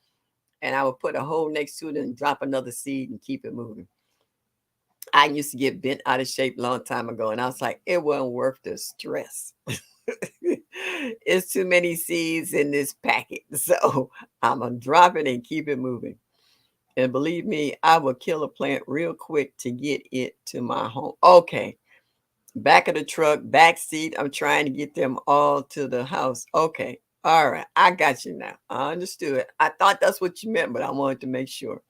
and I would put a hole next to it and drop another seed and keep it moving. I used to get bent out of shape a long time ago, and I was like, it wasn't worth the stress. It's too many seeds in this packet. So I'm going to drop it and keep it moving. And believe me, I will kill a plant real quick to get it to my home. Okay. Back of the truck, back seat. I'm trying to get them all to the house. Okay. All right. I got you now. I understood. I thought that's what you meant, but I wanted to make sure.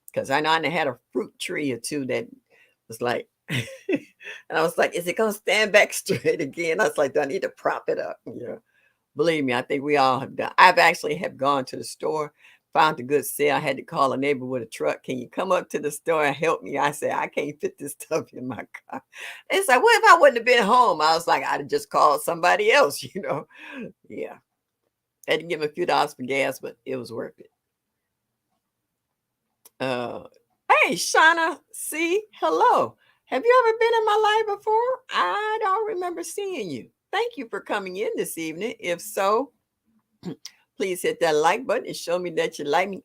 Because I know I had a fruit tree or two that was like, and I was like, is it going to stand back straight again? I was like, do I need to prop it up? Yeah. Believe me, I think we all have done. I've actually have gone to the store, found a good sale. I had to call a neighbor with a truck. Can you come up to the store and help me? I said, I can't fit this stuff in my car. It's like, what if I wouldn't have been home? I was like, I'd have just called somebody else, you know? Yeah. Had to give him a few dollars for gas, but it was worth it. Uh, hey, Shauna C. Hello. Have you ever been in my life before? I don't remember seeing you. Thank you for coming in this evening. If so, please hit that like button and show me that you like me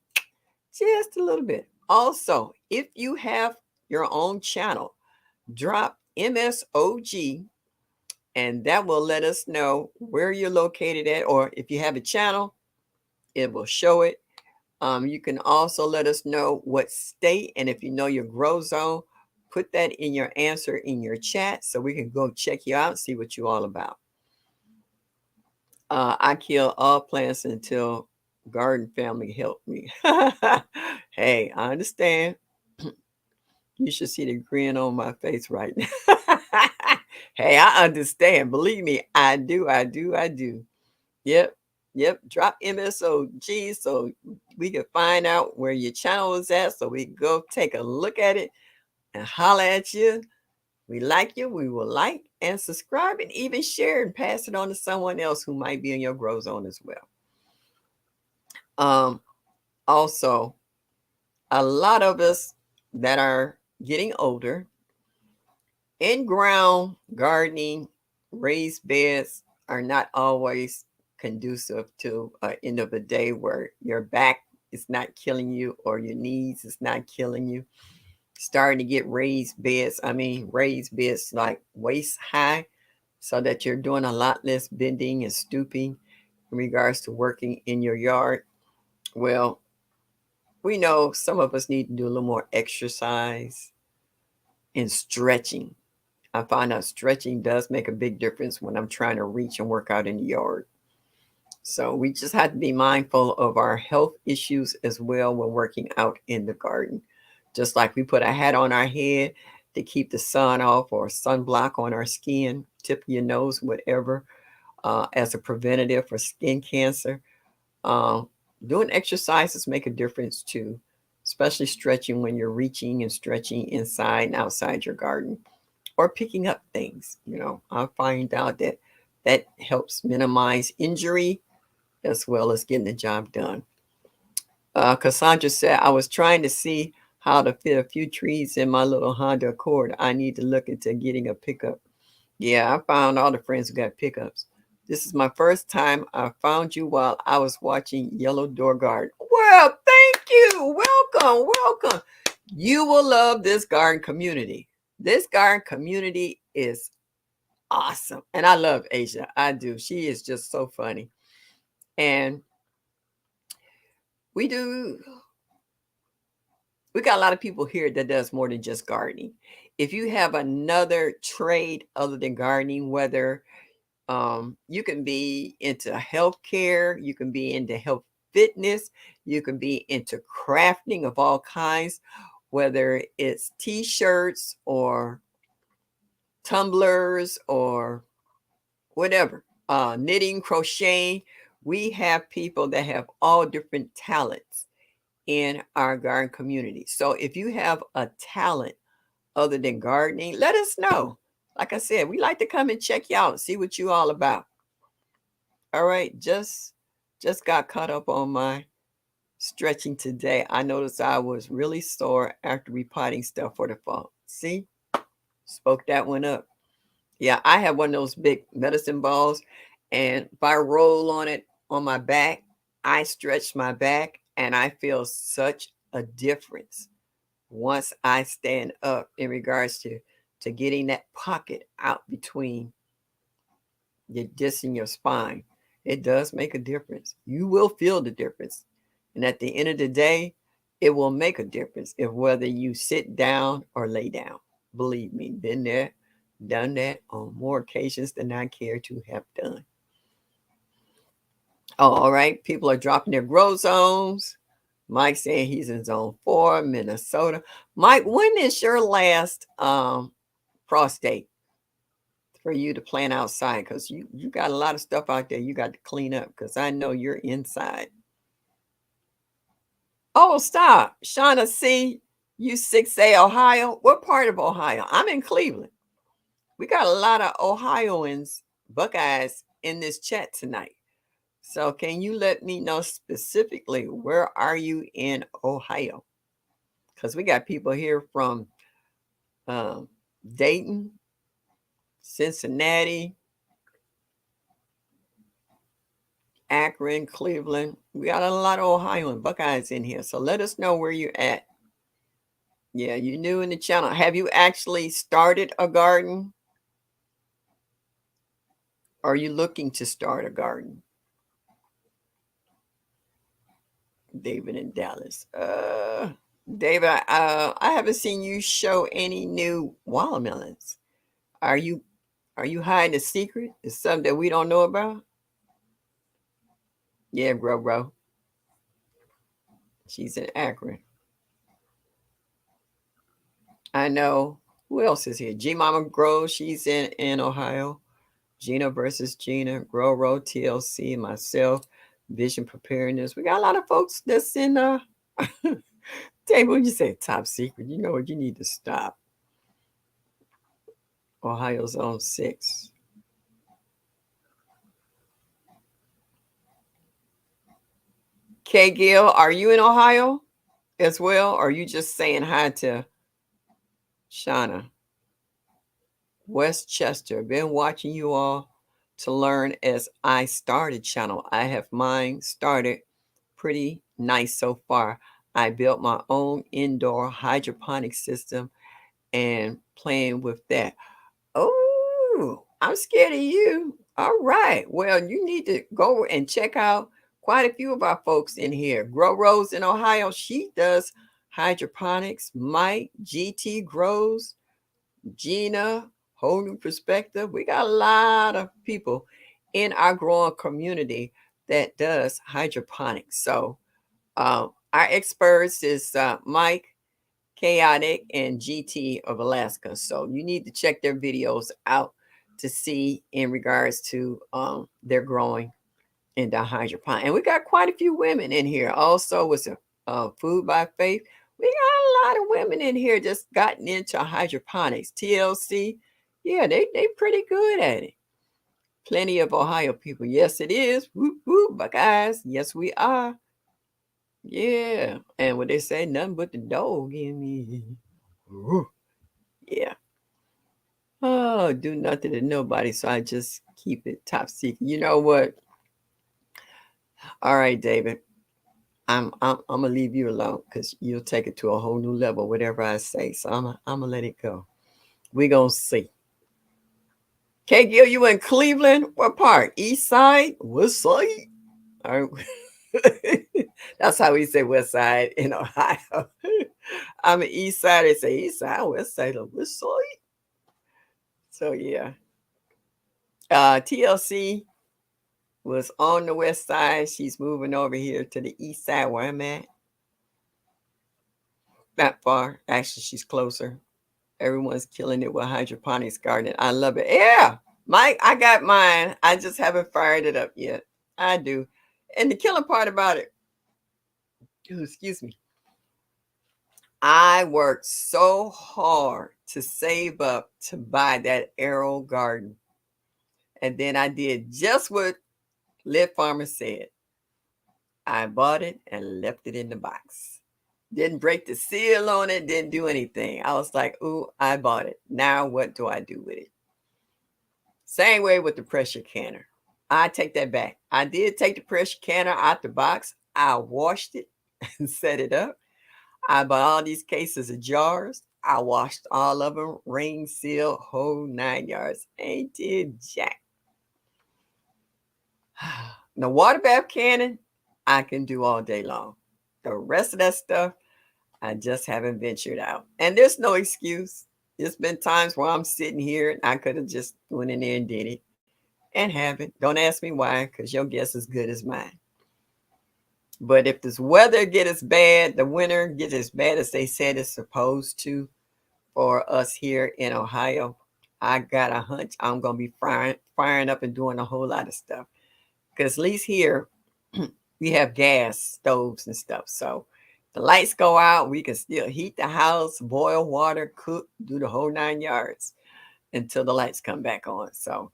just a little bit. Also, if you have your own channel, drop MSOG and that will let us know where you're located at, or if you have a channel, it will show it. You can also let us know what state, and if you know your grow zone, put that in your answer in your chat so we can go check you out and see what you're all about. I kill all plants until garden family help me. Hey, I understand. You should see the grin on my face right now. Hey, I understand. Believe me, I do. I do. I do. Yep. Yep. Drop MSOG so we can find out where your channel is at so we can go take a look at it and holler at you. We like you. We will like and subscribe and even share and pass it on to someone else who might be in your grow zone as well. Also, a lot of us that are getting older, in-ground gardening, raised beds are not always conducive to an end of the day where your back is not killing you or your knees is not killing you. Starting to get raised beds, raised beds like waist high, so that you're doing a lot less bending and stooping in regards to working in your yard. Well, we know some of us need to do a little more exercise and stretching. I find out stretching does make a big difference when I'm trying to reach and work out in the yard. So we just have to be mindful of our health issues as well when working out in the garden. Just like we put a hat on our head to keep the sun off, or sunblock on our skin, tip of your nose, whatever, as a preventative for skin cancer. Uh, Doing exercises make a difference too, especially stretching when you're reaching and stretching inside and outside your garden, or picking up things. I find out that that helps minimize injury as well as getting the job done. Cassandra said, I was trying to see how to fit a few trees in my little Honda Accord. I need to look into getting a pickup. Yeah, I found all the friends who got pickups. This is my first time. I found you while I was watching Yellow Door Garden. Well, thank you. Welcome, welcome. You will love this garden community. This garden community is awesome. And I love Asia. I do. She is just so funny. And we got a lot of people here that does more than just gardening. If you have another trade other than gardening, whether you can be into healthcare, you can be into health fitness, you can be into crafting of all kinds, whether it's t-shirts or tumblers or whatever, knitting, crocheting. We have people that have all different talents in our garden community. So if you have a talent other than gardening, let us know. Like I said, we like to come and check you out and see what you all about. All right, just got caught up on my stretching today. I noticed I was really sore after repotting stuff for the fall. See, spoke that one up. Yeah, I have one of those big medicine balls, and if I roll on it on my back, I stretch my back and I feel such a difference once I stand up in regards to getting that pocket out between your disc and your spine. It does make a difference. You will feel the difference. And at the end of the day, it will make a difference if whether you sit down or lay down. Believe me, been there, done that on more occasions than I care to have done. Oh, all right. People are dropping their grow zones. Mike saying he's in zone 4, Minnesota. Mike, when is your last frost date for you to plant outside? Because you got a lot of stuff out there you got to clean up because I know you're inside. Oh, stop. Shauna C, U6A, Ohio. What part of Ohio? I'm in Cleveland. We got a lot of Ohioans, Buckeyes, in this chat tonight. So can you let me know specifically where are you in Ohio? Because we got people here from um, Dayton, Cincinnati, Akron, Cleveland. We got a lot of Ohioan Buckeyes in here. So let us know where you're at. Yeah, you're new in the channel. Have you actually started a garden? Are you looking to start a garden? David in Dallas. David, I haven't seen you show any new watermelons. Are you hiding a secret? Is something that we don't know about? Yeah, bro. She's in Akron. I know. Who else is here? G Mama Grow. She's in Ohio. Gina versus Gina. Grow Road TLC. Myself. Vision Preparedness. We got a lot of folks that's in Dave, when you say top secret, you know what? You need to stop. Ohio Zone 6. K Gill, are you in Ohio as well? Or are you just saying hi to Shauna? Westchester, been watching you all to learn as I started channel. I have mine started pretty nice so far. I built my own indoor hydroponic system and playing with that. Oh, I'm scared of you. All right. Well, you need to go and check out quite a few of our folks in here. Grow Rose in Ohio, she does hydroponics. Mike, GT grows. Gina, whole new perspective. We got a lot of people in our growing community that does hydroponics. So our experts is Mike, Chaotic, and GT of Alaska. So you need to check their videos out to see in regards to their growing in the hydroponic. And we got quite a few women in here. Also with Food by Faith. We got a lot of women in here just gotten into hydroponics. TLC, yeah, they pretty good at it. Plenty of Ohio people. Yes, it is. Whoop, whoop, Buckeyes. Yes, we are. Yeah. And what they say, nothing but the dog in me. Ooh. Yeah. Oh, do nothing to nobody. So I just keep it top secret. You know what? All right, David. I'm gonna leave you alone because you'll take it to a whole new level, whatever I say. So I'm gonna let it go. We gonna see. K Gill, you in Cleveland? What part? East side? West side? All right. That's how we say west side in Ohio. I'm an east side. They say east side, west side, or west side. So yeah. TLC was on the west side. She's moving over here to the east side where I'm at. Not far. Actually, she's closer. Everyone's killing it with hydroponics gardening. I love it. Yeah, I got mine. I just haven't fired it up yet. I do. And the killing part about it, excuse me, I worked so hard to save up to buy that Arrow garden. And then I did just what Lit Farmer said. I bought it and left it in the box. Didn't break the seal on it, didn't do anything. I was like, ooh, I bought it. Now what do I do with it? Same way with the pressure canner. I take that back. I did take the pressure canner out the box. I washed it and set it up. I bought all these cases of jars. I washed all of them, ring, seal, whole 9 yards. Ain't did jack. The water bath cannon, I can do all day long. The rest of that stuff, I just haven't ventured out. And there's no excuse. There's been times where I'm sitting here and I could have just went in there and did it and haven't. Don't ask me why, because your guess is good as mine. But if this weather get as bad, the winter get as bad as they said it's supposed to for us here in Ohio, I got a hunch I'm gonna be firing up and doing a whole lot of stuff. Because at least here we have gas stoves and stuff. So the lights go out, we can still heat the house, boil water, cook, do the whole 9 yards until the lights come back on. So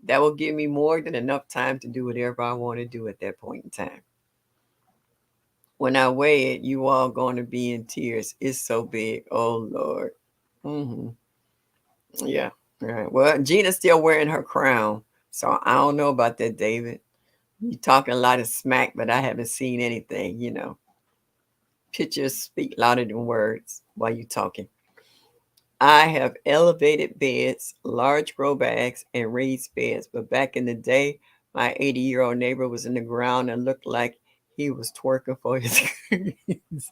that will give me more than enough time to do whatever I want to do at that point in time. When I weigh it, you all going to be in tears. It's so big. Oh, Lord. Mm-hmm. Yeah. All right. Well, Gina's still wearing her crown. So I don't know about that, David. You talking a lot of smack, but I haven't seen anything. Pictures speak louder than words while you talking. I have elevated beds, large grow bags, and raised beds. But back in the day, my 80-year-old neighbor was in the ground and looked like he was twerking for his greens.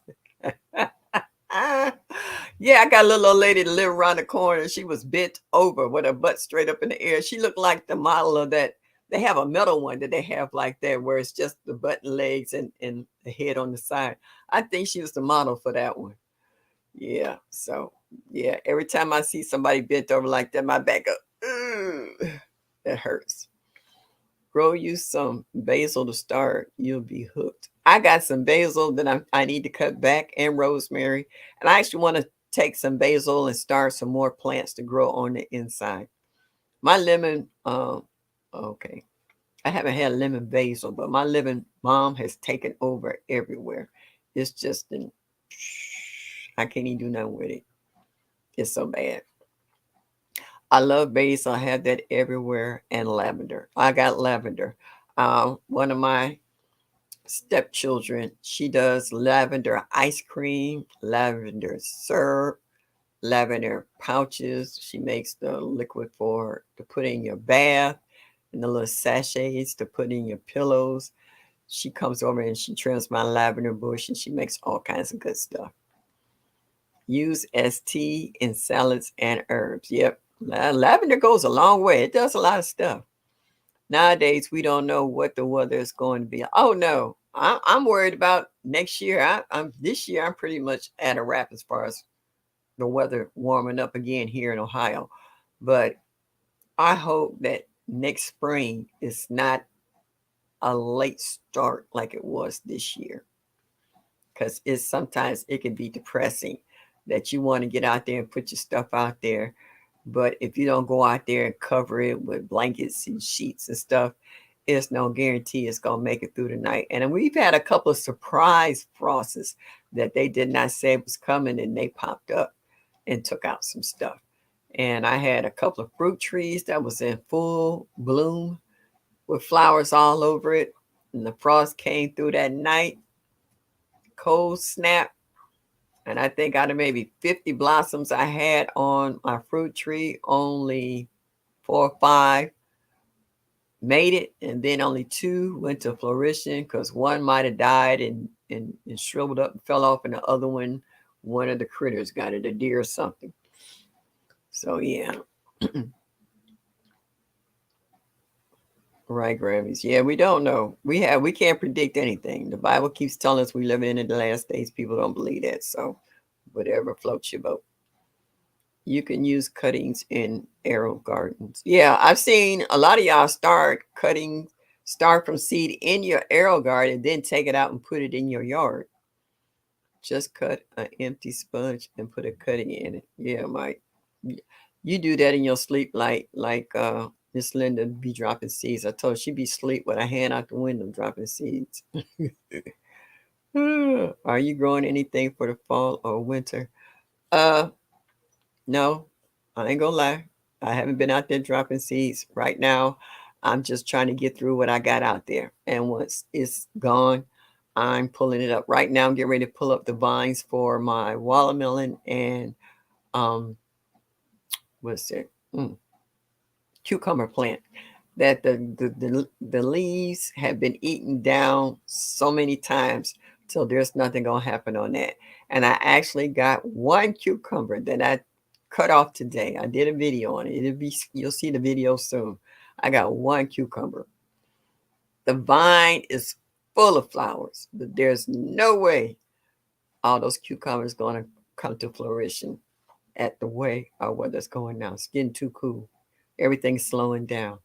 Yeah, I got a little old lady to live around the corner. She was bent over with her butt straight up in the air. She looked like the model of that. They have a metal one that they have like that, where it's just the butt and legs and the head on the side. I think she was the model for that one. Yeah. So yeah, every time I see somebody bent over like that, my back up. That hurts. Grow you some basil to start. You'll be hooked. I got some basil that I need to cut back, and rosemary. And I actually want to take some basil and start some more plants to grow on the inside. My lemon, okay. I haven't had lemon basil, but my lemon mom has taken over everywhere. It's just I can't even do nothing with it. It's so bad. I love basil. I have that everywhere, and lavender. I got lavender. One of my stepchildren, she does lavender ice cream, lavender syrup, lavender pouches. She makes the liquid to put in your bath, and the little sachets to put in your pillows. She comes over and she trims my lavender bush, and she makes all kinds of good stuff. Use as tea in salads and herbs. Yep. Lavender goes a long way. It does a lot of stuff. Nowadays, we don't know what the weather is going to be. Oh no, I'm worried about next year. I'm this year. I'm pretty much at a wrap as far as the weather warming up again here in Ohio. But I hope that next spring is not a late start like it was this year, because it's sometimes it can be depressing that you want to get out there and put your stuff out there. But if you don't go out there and cover it with blankets and sheets and stuff, it's no guarantee it's going to make it through the night. And we've had a couple of surprise frosts that they did not say was coming, and they popped up and took out some stuff. And I had a couple of fruit trees that was in full bloom with flowers all over it. And the frost came through that night, cold snap. And I think out of maybe 50 blossoms I had on my fruit tree, only 4 or 5 made it. And then only 2 went to fruition, because one might have died and shriveled up and fell off. And the other one of the critters got it, a deer or something. So yeah. Right, Grammys. Yeah, we don't know. We can't predict anything. The Bible keeps telling us we live in the last days. People don't believe that. So whatever floats your boat. You can use cuttings in AeroGardens. Yeah, I've seen a lot of y'all start from seed in your AeroGarden and then take it out and put it in your yard. Just cut an empty sponge and put a cutting in it. Yeah, Mike. You do that in your sleep like Miss Linda be dropping seeds. I told her she'd be asleep with a hand out the window dropping seeds. Are you growing anything for the fall or winter? No, I ain't gonna lie. I haven't been out there dropping seeds. Right now, I'm just trying to get through what I got out there. And once it's gone, I'm pulling it up. Right now, I'm getting ready to pull up the vines for my watermelon and um what's it? Cucumber plant. That the leaves have been eaten down so many times till there's nothing gonna happen on that. And I actually got one cucumber that I cut off today. I did a video on it. You'll see the video soon. I got one cucumber. The vine is full of flowers, but there's no way all those cucumbers gonna come to fruition at the way or weather's going now. It's getting too cool. Everything's slowing down.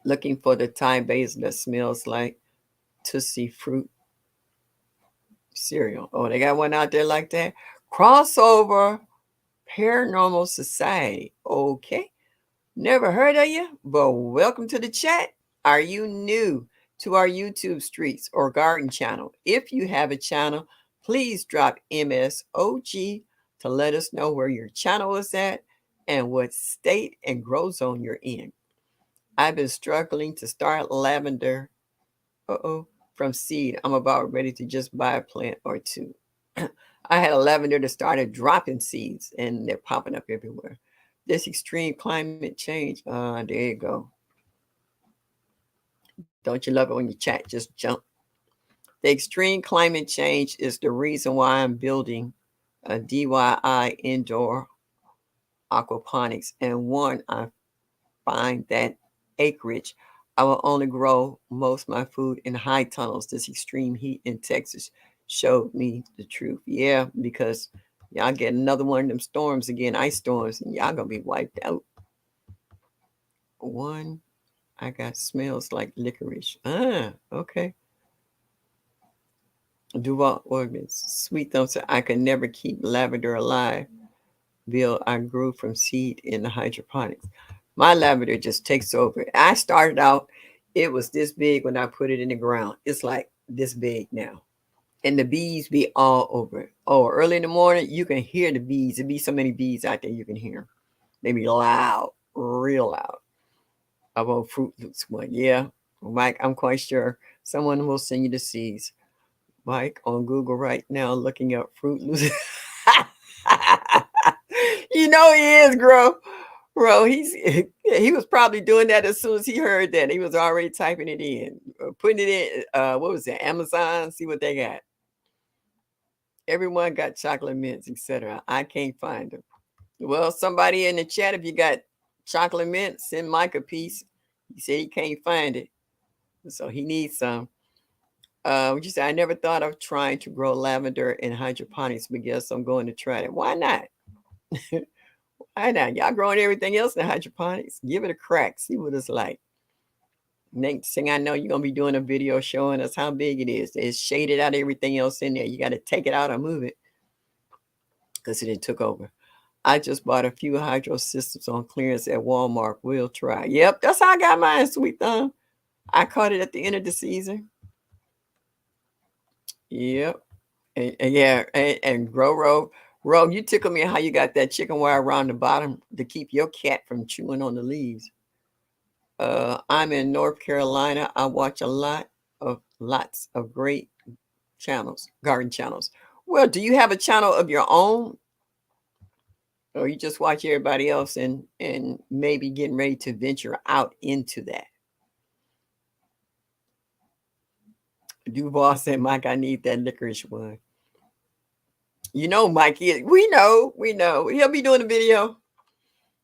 Looking for the Thai basil that smells like Tussie fruit cereal. Oh, they got one out there like that. Crossover Paranormal Society. Okay. Never heard of you, but welcome to the chat. Are you new to our YouTube streets or garden channel? If you have a channel, please drop MSOG to let us know where your channel is at and what state and grow zone you're in. I've been struggling to start lavender from seed. I'm about ready to just buy a plant or two. I had a lavender that started dropping seeds and they're popping up everywhere. This extreme climate change, there you go. Don't you love it when you chat just jump? The extreme climate change is the reason why I'm building a DIY indoor aquaponics. And one, I find that acreage, I will only grow most of my food in high tunnels. This extreme heat in Texas showed me the truth. Yeah, because y'all get another one of them storms again, ice storms, and y'all gonna be wiped out. One, I got smells like licorice. Okay. Duval organs. Sweet Thumb said, I could never keep lavender alive. Bill, I grew from seed in the hydroponics. My lavender just takes over. I started out, it was this big when I put it in the ground. It's like this big now. And the bees be all over it. Oh, early in the morning, you can hear the bees. There be so many bees out there you can hear. They be loud, real loud. I want Fruit Loops one. Yeah, Mike, I'm quite sure someone will send you the seeds. Mike on Google right now looking up Fruit Loops. You know he is, bro. He was probably doing that as soon as he heard that. He was already typing it in, putting it in. What was it? Amazon. See what they got. Everyone got chocolate mints, etc. I can't find them. Well, somebody in the chat, if you got chocolate mint, send Mike a piece. He said he can't find it, so he needs some. You say I never thought of trying to grow lavender in hydroponics, but guess I'm going to try it. Why not? Why not? Y'all growing everything else in hydroponics. Give it a crack. See what it's like. Next thing I know, you're gonna be doing a video showing us how big it is. It's shaded out everything else in there. You got to take it out or move it because it took over. I just bought a few hydro systems on clearance at Walmart. We'll try. Yep, that's how I got mine, Sweet Thumb. I caught it at the end of the season. Yep. And yeah, and Ro, you tickle me how you got that chicken wire around the bottom to keep your cat from chewing on the leaves. I'm in North Carolina. I watch lots of great channels, garden channels. Well, do you have a channel of your own? Or you just watch everybody else and maybe getting ready to venture out into that? Duval said, Mike, I need that licorice one. You know, Mike, we know. He'll be doing a video.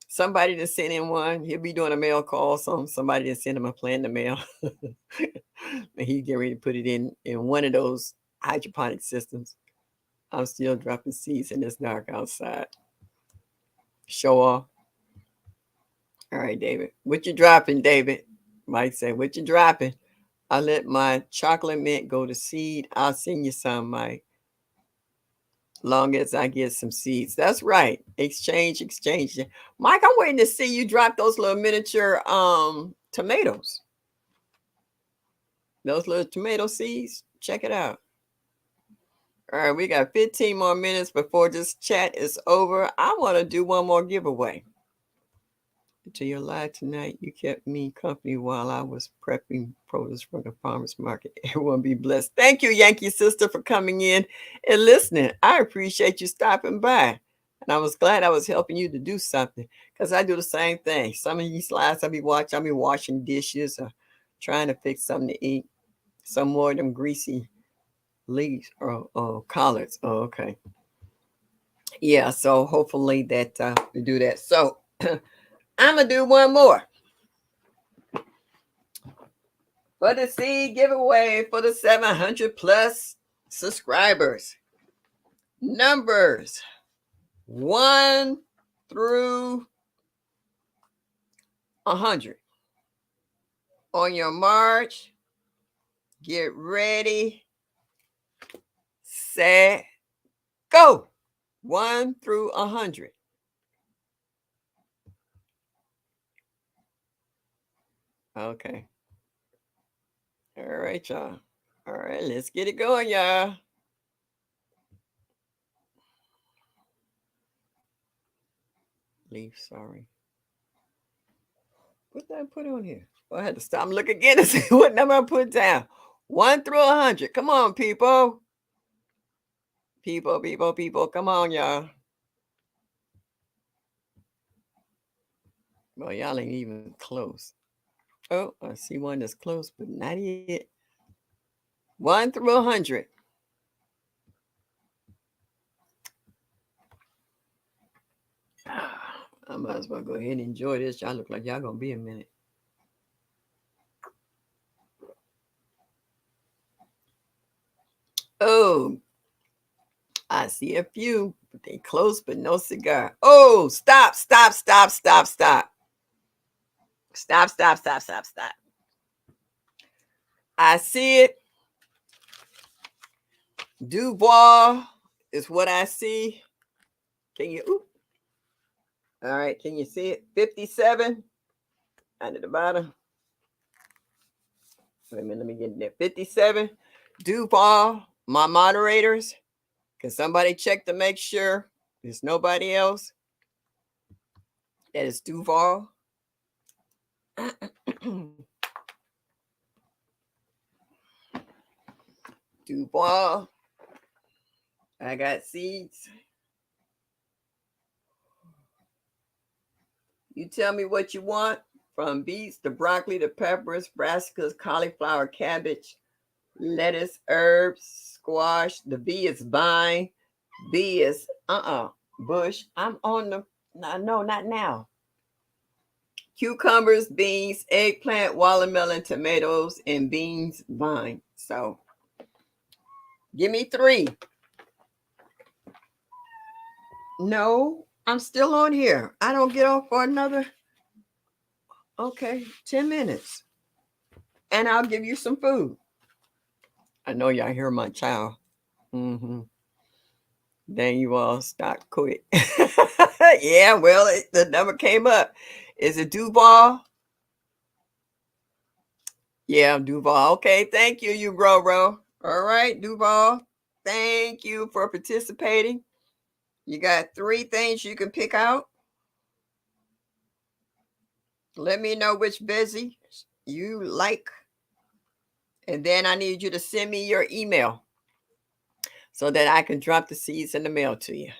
Somebody to send him one. He'll be doing a mail call. Somebody to send him a plant in the mail. And he get ready to put it in one of those hydroponic systems. I'm still dropping seeds and it's dark outside. Show off. All right, David. What you dropping, David? Mike said, what you dropping? I let my chocolate mint go to seed. I'll send you some, Mike. Long as I get some seeds. That's right. Exchange. Mike, I'm waiting to see you drop those little miniature tomatoes. Those little tomato seeds. Check it out. All right, we got 15 more minutes before this chat is over. I want to do one more giveaway. To your live tonight, you kept me company while I was prepping produce for the farmers market. Everyone be blessed. Thank you, Yankee sister, for coming in and listening. I appreciate you stopping by. And I was glad I was helping you to do something because I do the same thing. Some of these slides I'll be washing dishes or trying to fix something to eat. Some more of them greasy leaves or collards. Oh, okay. Yeah, so hopefully that we do that. So I'm going to do one more. For the seed giveaway for the 700 plus subscribers. Numbers 1 through 100. On your march, get ready, set, go. 1 through 100. Okay. All right, y'all. All right, let's get it going, y'all. Leave, sorry. What did I put on here? Well, I had to stop and look again to see what number I put down. 1 through 100. Come on, people. People. Come on, y'all. Well, y'all ain't even close. Oh, I see one that's close, but not yet. 1 through 100. I might as well go ahead and enjoy this. Y'all look like y'all gonna be a minute. Oh, I see a few, but they close, but no cigar. Oh, stop. Stop. I see it. Duval is what I see. Can you? Ooh. All right, can you see it? 57 at the bottom. Wait a minute, let me get in there. 57. Duval, my moderators. Can somebody check to make sure there's nobody else? That is Duval. Duval. I got seeds. You tell me what you want, from beets to broccoli to peppers, brassicas, cauliflower, cabbage, lettuce, herbs, squash. The B is vine. B is bush. I'm on the no, not now. Cucumbers, beans, eggplant, watermelon, tomatoes, and beans, vine. So give me 3. No, I'm still on here. I don't get off for another, 10 minutes. And I'll give you some food. I know y'all hear my child. Then you all stop quick. Yeah, well, the number came up. Is it Duval? Yeah, Duval. Okay, thank you, Roro. All right, Duval. Thank you for participating. You got 3 things you can pick out. Let me know which busy you like. And then I need you to send me your email so that I can drop the seeds in the mail to you.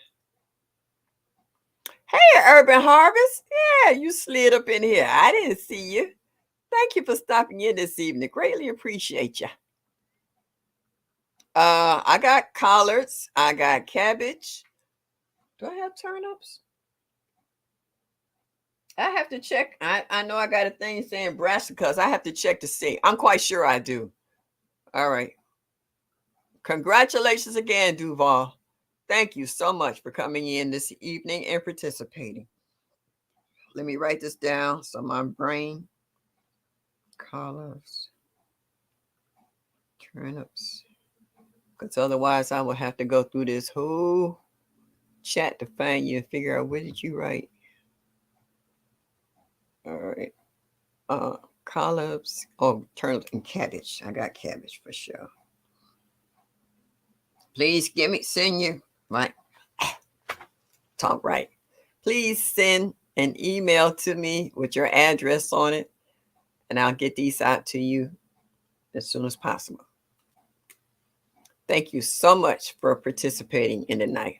Hey, Urban Harvest. Yeah, you slid up in here. I didn't see you. Thank you for stopping in this evening. Greatly appreciate you. I got collards. I got cabbage. Do I have turnips? I have to check. I know I got a thing saying brassicas. I have to check to see. I'm quite sure I do. All right. Congratulations again, Duval. Thank you so much for coming in this evening and participating. Let me write this down so my brain collards, turnips, because otherwise I will have to go through this whole chat to find you and figure out what did you write. All right. Collards. Oh, turnips and cabbage. I got cabbage for sure. Please send you, right? Talk right. Please send an email to me with your address on it, and I'll get these out to you as soon as possible. Thank you so much for participating in the night.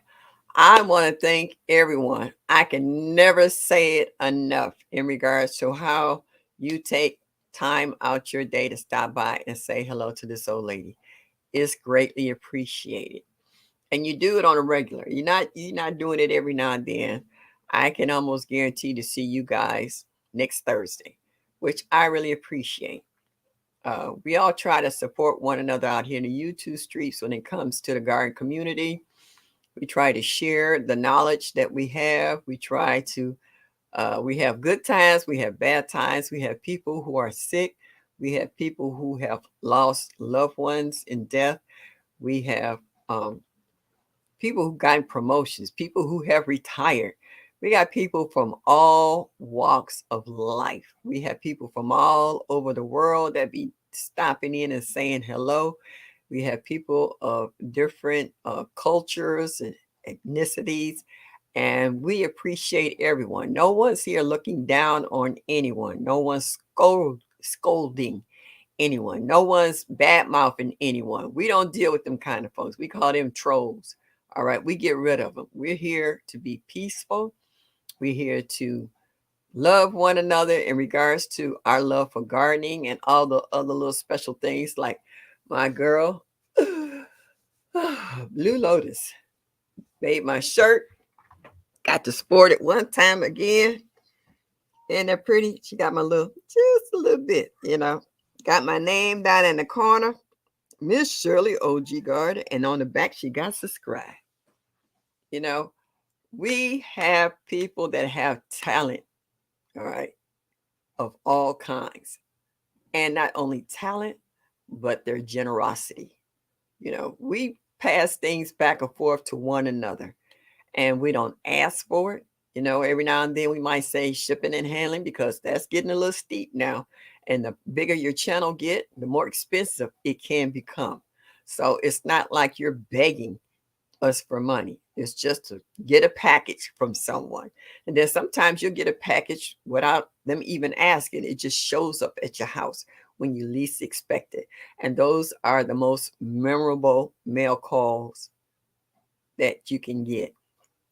I want to thank everyone. I can never say it enough in regards to how you take time out your day to stop by and say hello to this old lady. It's greatly appreciated. And you do it on a regular. You're not doing it every now and then. I can almost guarantee to see you guys next Thursday, which I really appreciate. We all try to support one another out here in the YouTube streets when it comes to the garden community. We try to share the knowledge that we have. We have good times, we have bad times, we have people who are sick, we have people who have lost loved ones in death, we have um, people who got promotions, people who have retired. We got people from all walks of life. We have people from all over the world that be stopping in and saying hello. We have people of different cultures and ethnicities, and we appreciate everyone. No one's here looking down on anyone. No one's scolding anyone. No one's bad mouthing anyone. We don't deal with them kind of folks. We call them trolls. All right, we get rid of them. We're here to be peaceful. We're here to love one another in regards to our love for gardening and all the other little special things like my girl, Blue Lotus, made my shirt. Got to sport it one time again. Isn't that pretty? She got my just a little bit. Got my name down in the corner, Miss Shirley O.G. Gardner, and on the back she got subscribe. You know, we have people that have talent, all right, of all kinds. And not only talent, but their generosity. We pass things back and forth to one another and we don't ask for it. Every now and then we might say shipping and handling because that's getting a little steep now. And the bigger your channel get, the more expensive it can become. So it's not like you're begging us for money. It's just to get a package from someone. And then sometimes you'll get a package without them even asking. It just shows up at your house when you least expect it. And those are the most memorable mail calls that you can get.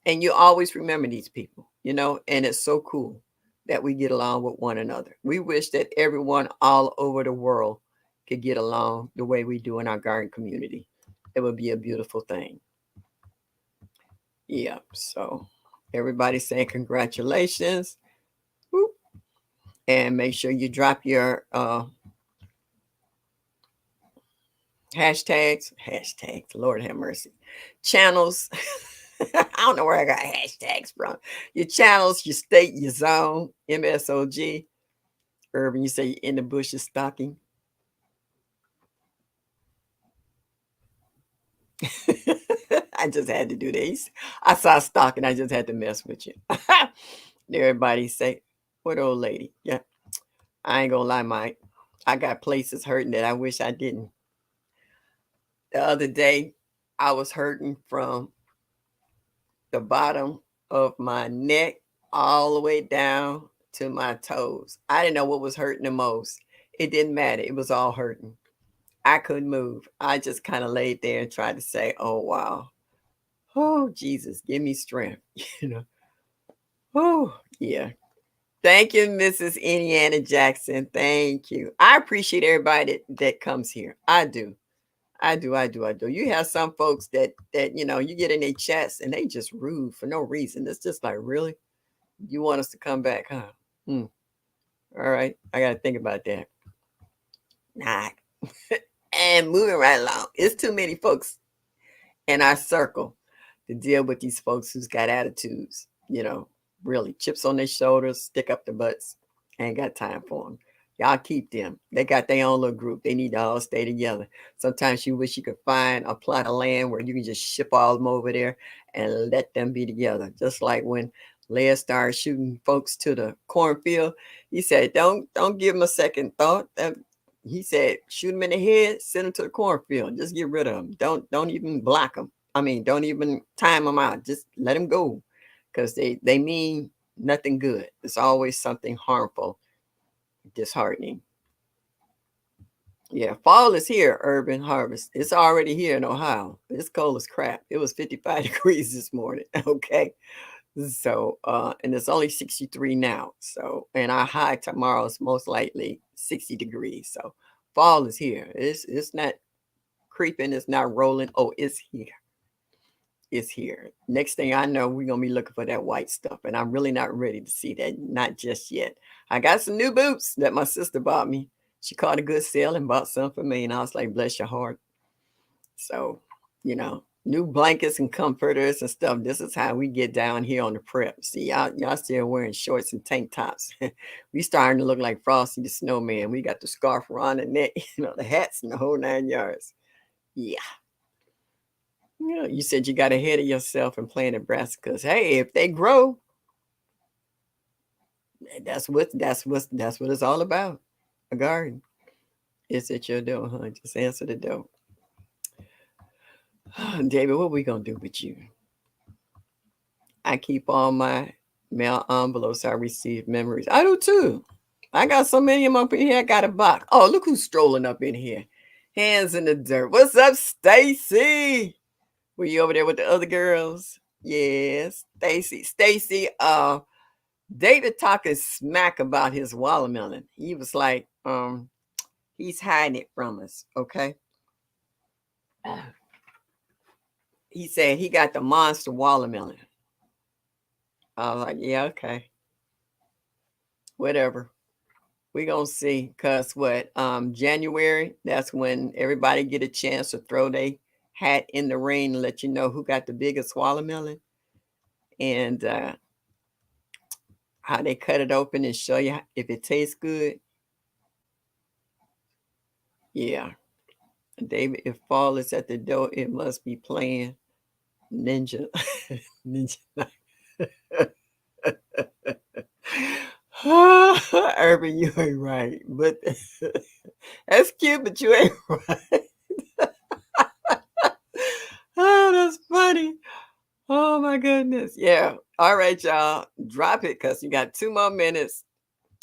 And you always remember these people, and it's so cool that we get along with one another. We wish that everyone all over the world could get along the way we do in our garden community. It would be a beautiful thing. Yeah, so everybody saying congratulations. Whoop. And make sure you drop your hashtags, Lord have mercy, channels. I don't know where I got hashtags from. Your channels, your state, your zone, MSOG. Urban, you say you're in the bushes stalking. I just had to do this. I saw stalking. I just had to mess with you. Everybody say, what old lady? Yeah, I ain't gonna lie, Mike. I got places hurting that I wish I didn't. The other day, I was hurting from the bottom of my neck all the way down to my toes. I didn't know what was hurting the most. It didn't matter. It was all hurting. I couldn't move. I just kind of laid there and tried to say, oh, wow. Oh, Jesus, give me strength. you know. Oh, yeah. Thank you, Mrs. Indiana Jackson. Thank you. I appreciate everybody that comes here. I do. I do. You have some folks that you get in their chats and they just rude for no reason. It's just like, really? You want us to come back, huh? Hmm. All right. I got to think about that. Nah. And moving right along. It's too many folks in our circle to deal with these folks who's got attitudes, really chips on their shoulders, stick up their butts. Ain't got time for them. Y'all keep them. They got their own little group. They need to all stay together. Sometimes you wish you could find a plot of land where you can just ship all of them over there and let them be together. Just like when Leia started shooting folks to the cornfield, he said, "Don't give them a second thought." He said, "Shoot them in the head, send them to the cornfield. Just get rid of them. Don't even block them. I mean, don't even time them out. Just let them go, because they mean nothing good. It's always something harmful, disheartening." Yeah, fall is here, Urban Harvest. It's already here in Ohio. It's cold as crap. It was 55 degrees this morning. Okay. So, and it's only 63 now. So, and our high tomorrow is most likely 60 degrees. So, fall is here. It's not creeping. It's not rolling. Oh, it's here. It's here. Next thing I know, we're gonna be looking for that white stuff, and I'm really not ready to see that. Not just yet. I got some new boots that my sister bought me. She caught a good sale and bought some for me, and I was like, "Bless your heart." So, new blankets and comforters and stuff. This is how we get down here on the prep. See, y'all still wearing shorts and tank tops. We starting to look like Frosty the Snowman. We got the scarf around the neck, the hats and the whole 9 yards. Yeah. You said you got ahead of yourself and planted brassicas. Hey, if they grow, that's what it's all about. A garden. Is it your door, huh? Just answer the door. David, what we gonna do with you? I keep all my mail envelopes I receive memories. I do too. I got so many of them up in here. I got a box. Oh, look who's strolling up in here. Hands in the dirt. What's up, Stacy? Were you over there with the other girls? Yes, Stacy. Stacy, David talking smack about his watermelon. He was like, he's hiding it from us, okay? He said he got the monster watermelon. I was like, yeah, okay. Whatever. We gonna see. Cause what? January, that's when everybody get a chance to throw their hat in the ring and let you know who got the biggest watermelon. And how they cut it open and show you if it tastes good. Yeah. David, if fall is at the door, it must be playing Ninja. Ninja. Urban, you ain't right. But that's cute, but you ain't right. Oh, that's funny. Oh my goodness. Yeah. All right, y'all. Drop it because you got 2 more minutes.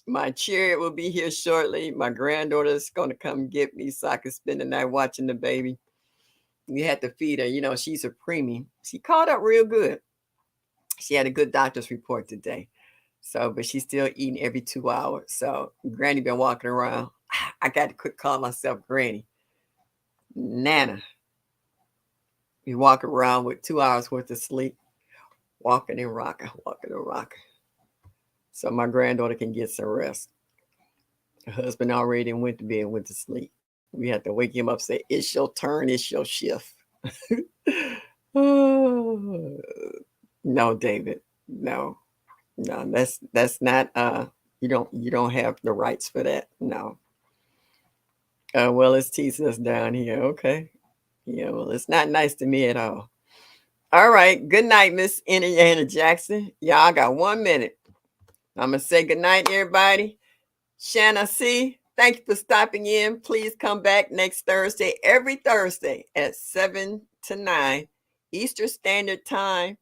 My chariot will be here shortly. My granddaughter's going to come get me so I can spend the night watching the baby. We had to feed her. She's a preemie. She caught up real good. She had a good doctor's report today. So, but she's still eating every 2 hours. So, Granny been walking around. I got to quit calling myself Granny. Nana. We walk around with 2 hours worth of sleep. Walking and rocking, walking and rocking. So my granddaughter can get some rest. Her husband already went to bed and went to sleep. We had to wake him up, say, "It's your turn, it's your shift." Oh, no, David. No. That's not you don't have the rights for that. No. Well, it's teasing us down here. Okay. Yeah, well, it's not nice to me at all. All right. Good night, Miss Indiana Jackson. Y'all got 1 minute. I'm going to say good night, everybody. Shanna C., thank you for stopping in. Please come back next Thursday, every Thursday at 7 to 9 Eastern Standard Time.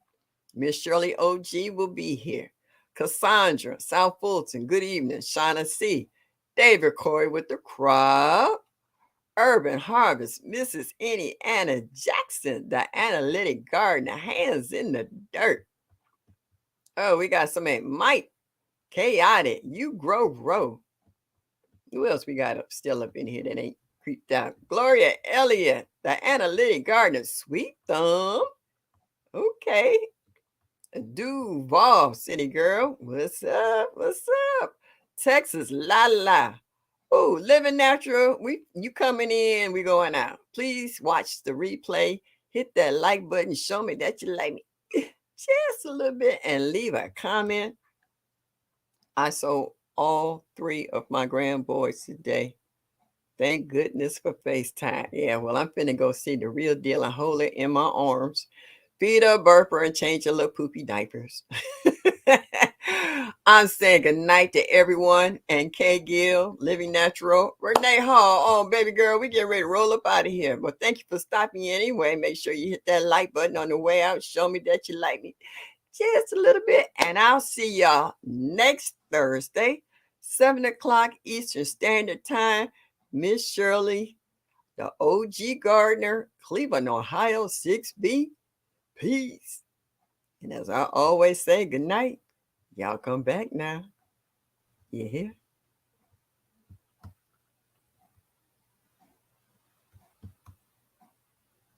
Miss Shirley OG will be here. Cassandra, South Fulton, good evening. Shanna C., David Corey with the crowd. Urban Harvest, Mrs. Anna Jackson, the analytic gardener, hands in the dirt. Oh, we got somebody, Mike, chaotic, you grow. Who else we got still up in here that ain't creeped out? Gloria Elliott, the analytic gardener, Sweet Thumb. Okay. Duval City Girl, what's up? What's up? Texas, la. Oh, living natural. You coming in, we going out. Please watch the replay. hit that like button. Show me that you like me just a little bit and leave a comment. I sold all 3 of my grandboys today. Thank goodness for FaceTime. Yeah, well, I'm finna go see the real deal and hold it in my arms. Feed her, burp her, and change her little poopy diapers. I'm saying good night to everyone. And Kay Gill, Living Natural, Renee Hall. Oh, baby girl, we get ready to roll up out of here. But thank you for stopping in anyway. Make sure you hit that like button on the way out. Show me that you like me just a little bit. And I'll see y'all next Thursday, 7 o'clock Eastern Standard Time. Miss Shirley, the OG Gardener, Cleveland, Ohio, 6B. Peace. And as I always say, good night. Y'all come back now. You hear?